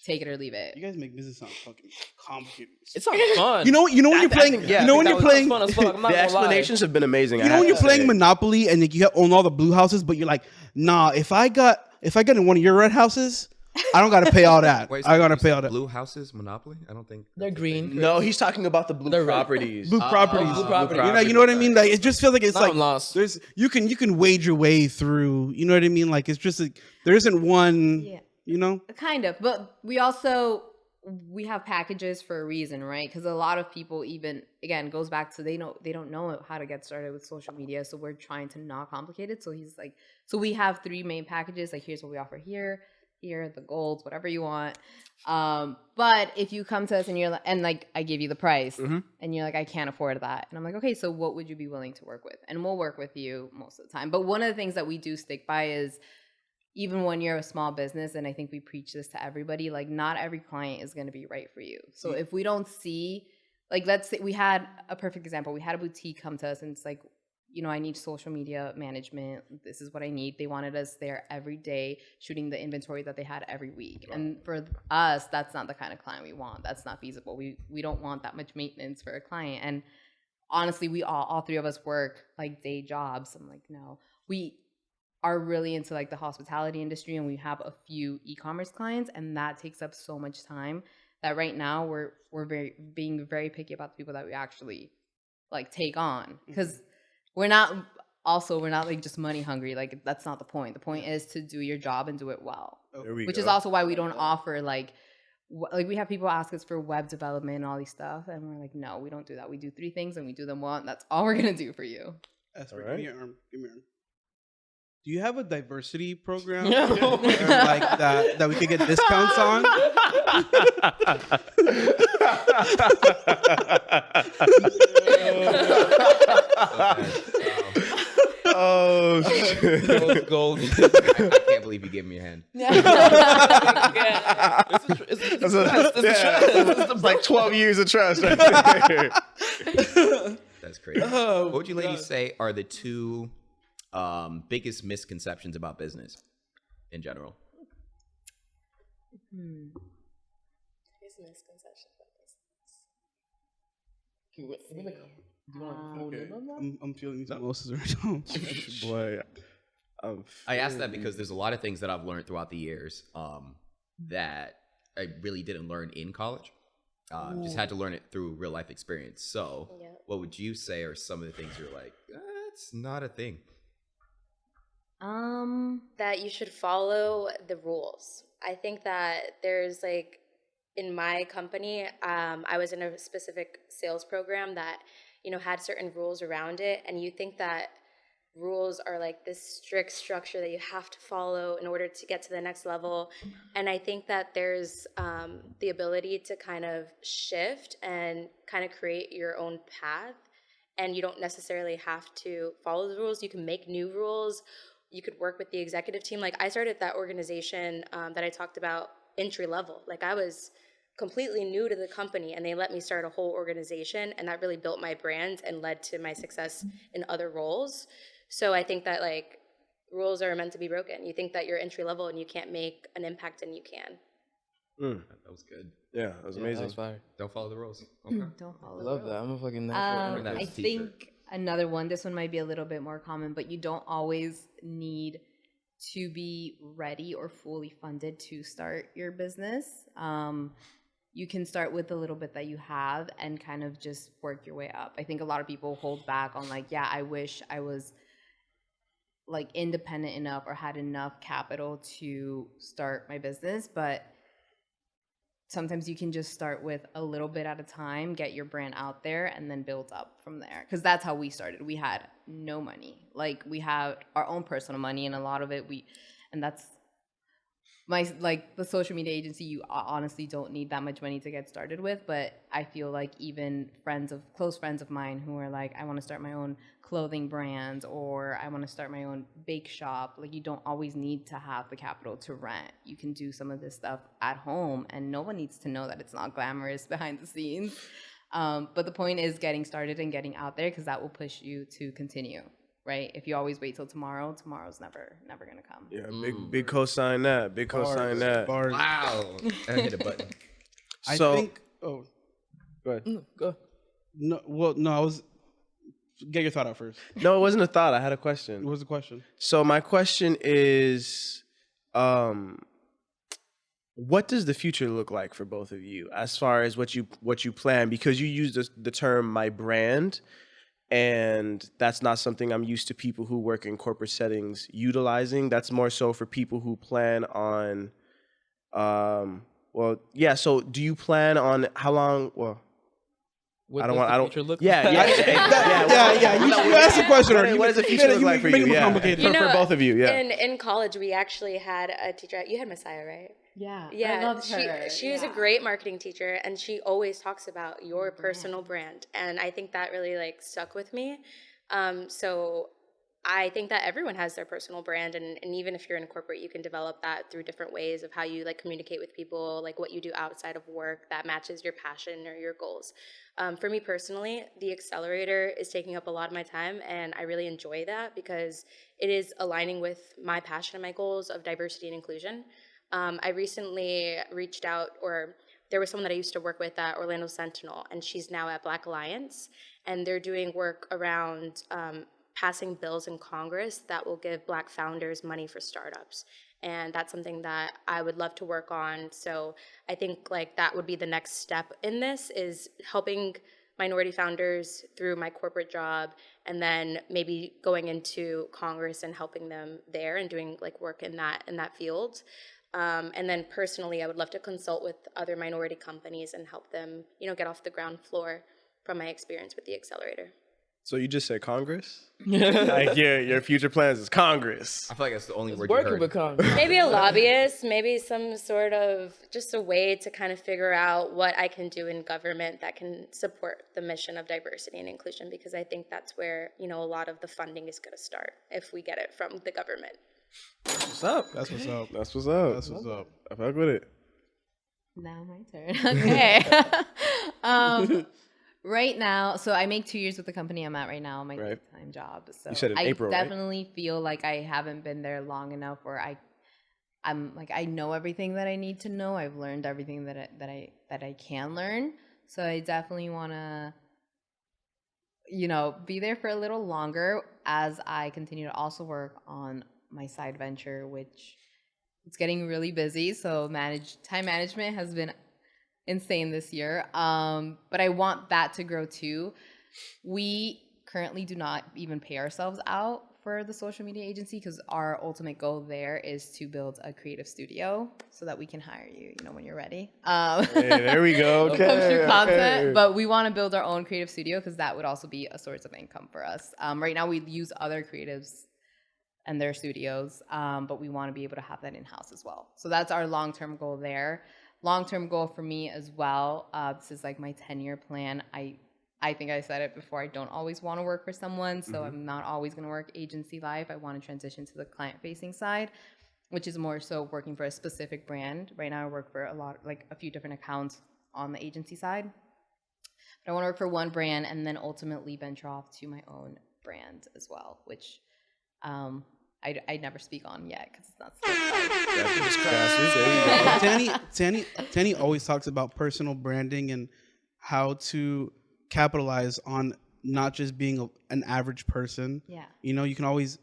take it or leave it. You guys make business sound fucking complicated. It's not fun. You know when you're playing. yeah, You know when you're playing. Fun as fuck. I'm not The gonna lie. explanations have been amazing. You know when you're playing Monopoly and like, you own all the blue houses, but you're like, nah. If I got in one of your red houses, I don't got to pay all that. Wait, so I got to you pay said all that. Blue houses Monopoly? I don't think They're that's a green. thing. No, he's talking about the blue They're red. properties. Blue properties. blue property. You know what I mean? Like it just feels like it's Now like I'm lost. there's you can wade your way through. You know what I mean? Like it's just like there isn't one. Yeah. You know. Kind of, but we have packages for a reason, right? Because a lot of people, even again, goes back to they don't know how to get started with social media, so we're trying to not complicate it. So he's like, so we have 3 main packages. Like here's what we offer here, the golds, whatever you want. But if you come to us and you're like, and like I give you the price, and you're like, I can't afford that, and I'm like, okay, so what would you be willing to work with? And we'll work with you most of the time. But one of the things that we do stick by is, even when you're a small business, and I think we preach this to everybody, like not every client is going to be right for you. So if we don't see, like let's say we had a perfect example. We had a boutique come to us and it's like, I need social media management. This is what I need. They wanted us there every day shooting the inventory that they had every week. Wow. And for us, that's not the kind of client we want. That's not feasible. We don't want that much maintenance for a client. And honestly, we all 3 of us work like day jobs. I'm like, no, we are really into like the hospitality industry, and we have a few e-commerce clients, and that takes up so much time that right now we're being very picky about the people that we actually like take on, because we're not like just money hungry. Like that's not the point. The point is to do your job and do it well, which is also why we don't offer like we have people ask us for web development and all these stuff, and we're like, no, we don't do that. We do 3 things and we do them well, and that's all we're gonna do for you. Esper, All right. give me your arm. Do you have a diversity program No. or like that we could get discounts on? Oh shit! That was gold. I can't believe you gave me your hand. It's like 12 years of trust right there. That's crazy. What would you ladies say are the 2 biggest misconceptions about business in general? His misconception about business. Okay. I'm feeling these emotions right now. Boy, I asked that because there's a lot of things that I've learned throughout the years that I really didn't learn in college. Just had to learn it through real life experience. So what would you say are some of the things you're like, that's not a thing? That you should follow the rules. I think that there's like, in my company, I was in a specific sales program that, had certain rules around it. And you think that rules are like this strict structure that you have to follow in order to get to the next level. And I think that there's the ability to kind of shift and kind of create your own path. And you don't necessarily have to follow the rules. You can make new rules. You could work with the executive team. Like I started that organization that I talked about entry level. Like I was completely new to the company, and they let me start a whole organization, and that really built my brand and led to my success in other roles. So I think that like rules are meant to be broken. You think that you're entry level and you can't make an impact, and you can. That was good. Yeah, that was amazing. That was fire. Don't follow the rules. Okay. Don't follow. I love that. I'm a fucking Wearing that I as a t-shirt. think another one, this one might be a little bit more common, but you don't always need to be ready or fully funded to start your business. You can start with the little bit that you have and kind of just work your way up. I think a lot of people hold back on like, yeah, I wish I was like independent enough or had enough capital to start my business, but sometimes you can just start with a little bit at a time, get your brand out there, and then build up from there. Because that's how we started. We had no money. Like, we had our own personal money, and a lot of it and that's like the social media agency, you honestly don't need that much money to get started with. But I feel like even close friends of mine who are like, I want to start my own clothing brand, or I want to start my own bake shop, like, you don't always need to have the capital to rent. You can do some of this stuff at home, and no one needs to know that it's not glamorous behind the scenes. But the point is getting started and getting out there, because that will push you to continue. Right? If you always wait till tomorrow, tomorrow's never gonna come. Yeah, big co-sign that. Big co-sign that. Bars. Wow. I hit a button. I So- think. Oh, Go ahead. Go. no. Well, no. I was. Get your thought out first. No, it wasn't a thought. I had a question. What was the question? So my question is, what does the future look like for both of you as far as what you plan? Because you use the term "my brand," and that's not something I'm used to people who work in corporate settings utilizing. That's more so for people who plan on, well, yeah. So do you plan on how long? Well, What I don't does want. the I don't. future look Yeah, like? yeah. You asked the question. What does the future look like for you? Yeah, Complicated. for both of you. Yeah. In college, we actually had a teacher. You had Messiah, right? Yeah. Yeah, I loved her. she was a great marketing teacher, and she always talks about your personal brand, and I think that really like stuck with me. So I think that everyone has their personal brand, and even if you're in corporate, you can develop that through different ways of how you like communicate with people, like what you do outside of work that matches your passion or your goals. For me personally, the accelerator is taking up a lot of my time, and I really enjoy that because it is aligning with my passion and my goals of diversity and inclusion. I recently reached out, or there was someone that I used to work with at Orlando Sentinel, and she's now at Black Alliance, and they're doing work around passing bills in Congress that will give Black founders money for startups. And that's something that I would love to work on. So I think like that would be the next step in this, is helping minority founders through my corporate job, and then maybe going into Congress and helping them there and doing like work in that field. And then personally, I would love to consult with other minority companies and help them, get off the ground floor from my experience with the accelerator. So you just said Congress? Like your future plans is Congress. I feel like that's the only word you Working heard. with Congress. Maybe a lobbyist, maybe some sort of just a way to kind of figure out what I can do in government that can support the mission of diversity and inclusion, because I think that's where, a lot of the funding is going to start if we get it from the government. That's what's up. That's what's up. That's what's up. That's what's up. I fuck with it. Now my turn. Okay. Right now, so I make 2 years with the company I'm at right now, my Right. full-time job. So You said in I April, right? definitely feel like I haven't been there long enough where I'm like, I know everything that I need to know. I've learned everything that I can learn. So I definitely want to, be there for a little longer as I continue to also work on my side venture, which it's getting really busy. So time management has been insane this year. But I want that to grow too. We currently do not even pay ourselves out for the social media agency, because our ultimate goal there is to build a creative studio so that we can hire you, when you're ready. Hey, there we go. Okay. Comes through content, okay. but we want to build our own creative studio because that would also be a source of income for us. Right now we use other creatives and their studios, but we want to be able to have that in-house as well. So that's our long-term goal there. Long-term goal for me as well, this is like my 10-year plan. I think I said it before, I don't always want to work for someone, so I'm not always going to work agency life. I want to transition to the client-facing side, which is more so working for a specific brand. Right now I work for a few different accounts on the agency side. But I want to work for one brand and then ultimately venture off to my own brand as well, which I never speak on yet because it's not Tanny always talks about personal branding and how to capitalize on not just being an average person. Yeah. You can always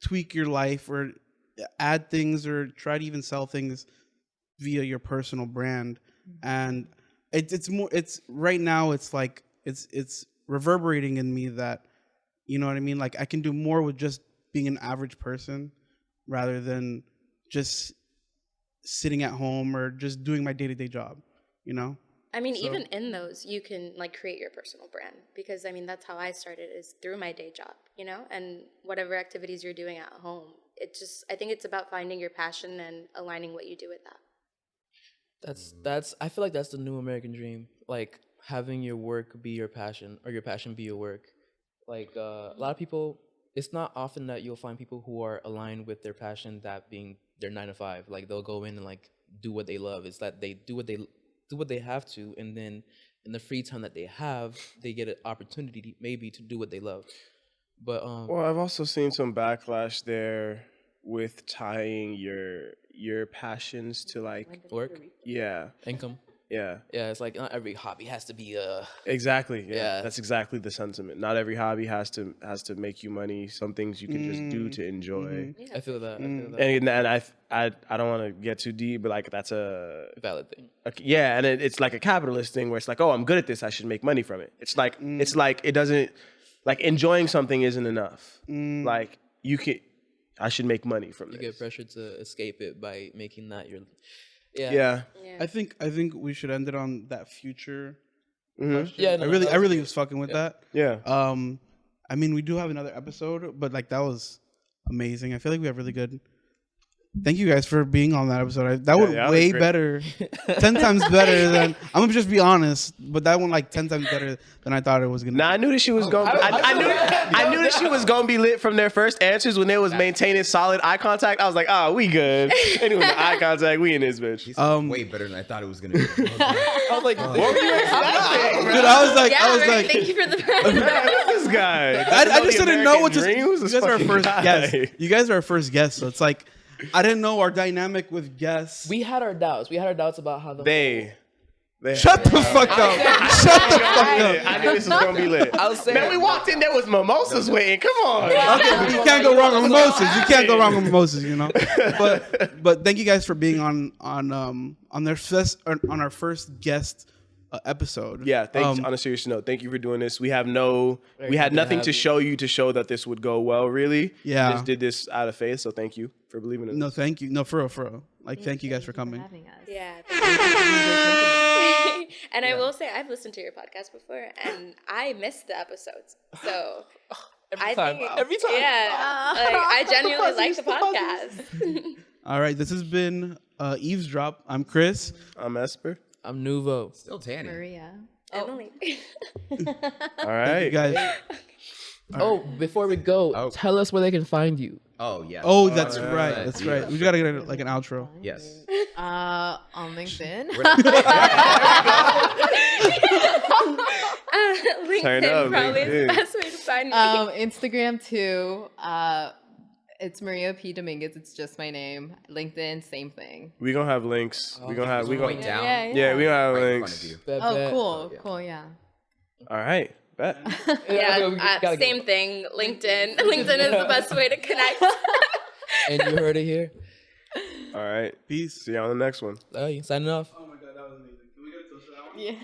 tweak your life or add things or try to even sell things via your personal brand. And it's right now it's like it's reverberating in me that, you know what I mean? Like I can do more with just being an average person rather than just sitting at home or just doing my day-to-day job, you know? I mean, So- even in those, you can like create your personal brand, because I mean, that's how I started, is through my day job, you know, and whatever activities you're doing at home. I think it's about finding your passion and aligning what you do with that. That's I feel like that's the new American dream. Like having your work be your passion or your passion be your work. Like a lot of people, it's not often that you'll find people who are aligned with their passion, that being their 9 to 5. Like they'll go in and like do what they love. It's that they do what they have to, and then in the free time that they have, they get an opportunity maybe to do what they love. But Well, I've also seen some backlash there with tying your passions to like, work, yeah, income. yeah, Yeah, it's like not every hobby has to be exactly. Yeah, Yeah. that's exactly the sentiment. Not every hobby has to make you money. Some things you can just do to enjoy. I feel that. I feel that. And I don't want to get too deep, but like that's Valid thing. yeah, and it's like a capitalist thing where it's like, oh, I'm good at this, I should make money from it. It's like it doesn't, like enjoying something isn't enough. Like I should make money from You this. get pressured to escape it by making that your. Yeah. Yeah. I think we should end it on that future Mhm. question. Yeah, I no, really that I was really good. was fucking with Yeah. that. Yeah. I mean, we do have another episode, but like that was amazing. I feel like we have really good. Thank you guys for being on that episode. That went yeah, that was way great. better, 10 times better than. I'm gonna just be honest, but that went like 10 times better than I thought it was gonna. Nah, I knew that she was going. I knew that she was going to be lit from their first answers when they was maintaining solid eye contact. I was like, we good. They doing the eye contact. We in this bitch. He said way better than I thought it was gonna be. I was like, What were you expecting? Dude, I was like, Thank you for the This guy. I just didn't know what to. Dream? Who's You this guys are our fucking first guy? guest. You guys are our first guest, so it's like I didn't know our dynamic with guests. we had our doubts. We had our doubts about how the They Shut the fuck up! Shut the fuck up! I knew this was gonna be lit. I was saying, Man, we walked in there with mimosas waiting. Come on. Okay, but you can't go wrong with mimosas. You can't go wrong with mimosas, you know. But thank you guys for being on our first guest episode. Yeah, thanks. On a serious note, thank you for doing this. We had happy nothing to to have show you to show that this would go well. Really, Yeah. just did this out of faith. So thank you for believing in us. No, thank you. No, for real. Like, thank you guys for coming. having us. Yeah. And I will say, I've listened to your podcast before, and I missed the episodes. So every time. yeah, like, I genuinely like the podcast. All right, this has been Eavesdrop. I'm Chris. I'm Esper. I'm Nuvo. Still Tanny. Maria. Emily. All right, You guys. Oh, before we go, tell us where they can find you. Oh yeah. Oh, that's yeah. right. That's right. We gotta get like an outro. Yes. On LinkedIn. Turn LinkedIn up, probably is LinkedIn. the best way to find me. Instagram too. It's Maria P. Dominguez. It's just my name. LinkedIn, same thing. we gonna have links. We gonna have. We Point gonna. down. Yeah, we gonna have Right in front links. of you. Oh, cool. Cool, yeah. All right. Bet. Yeah, same thing. LinkedIn. LinkedIn is the best way to connect. And you heard it here. All right. Peace. See you on the next one. Signing off. Oh my god, that was amazing. Can we get a toast for that one? Yeah.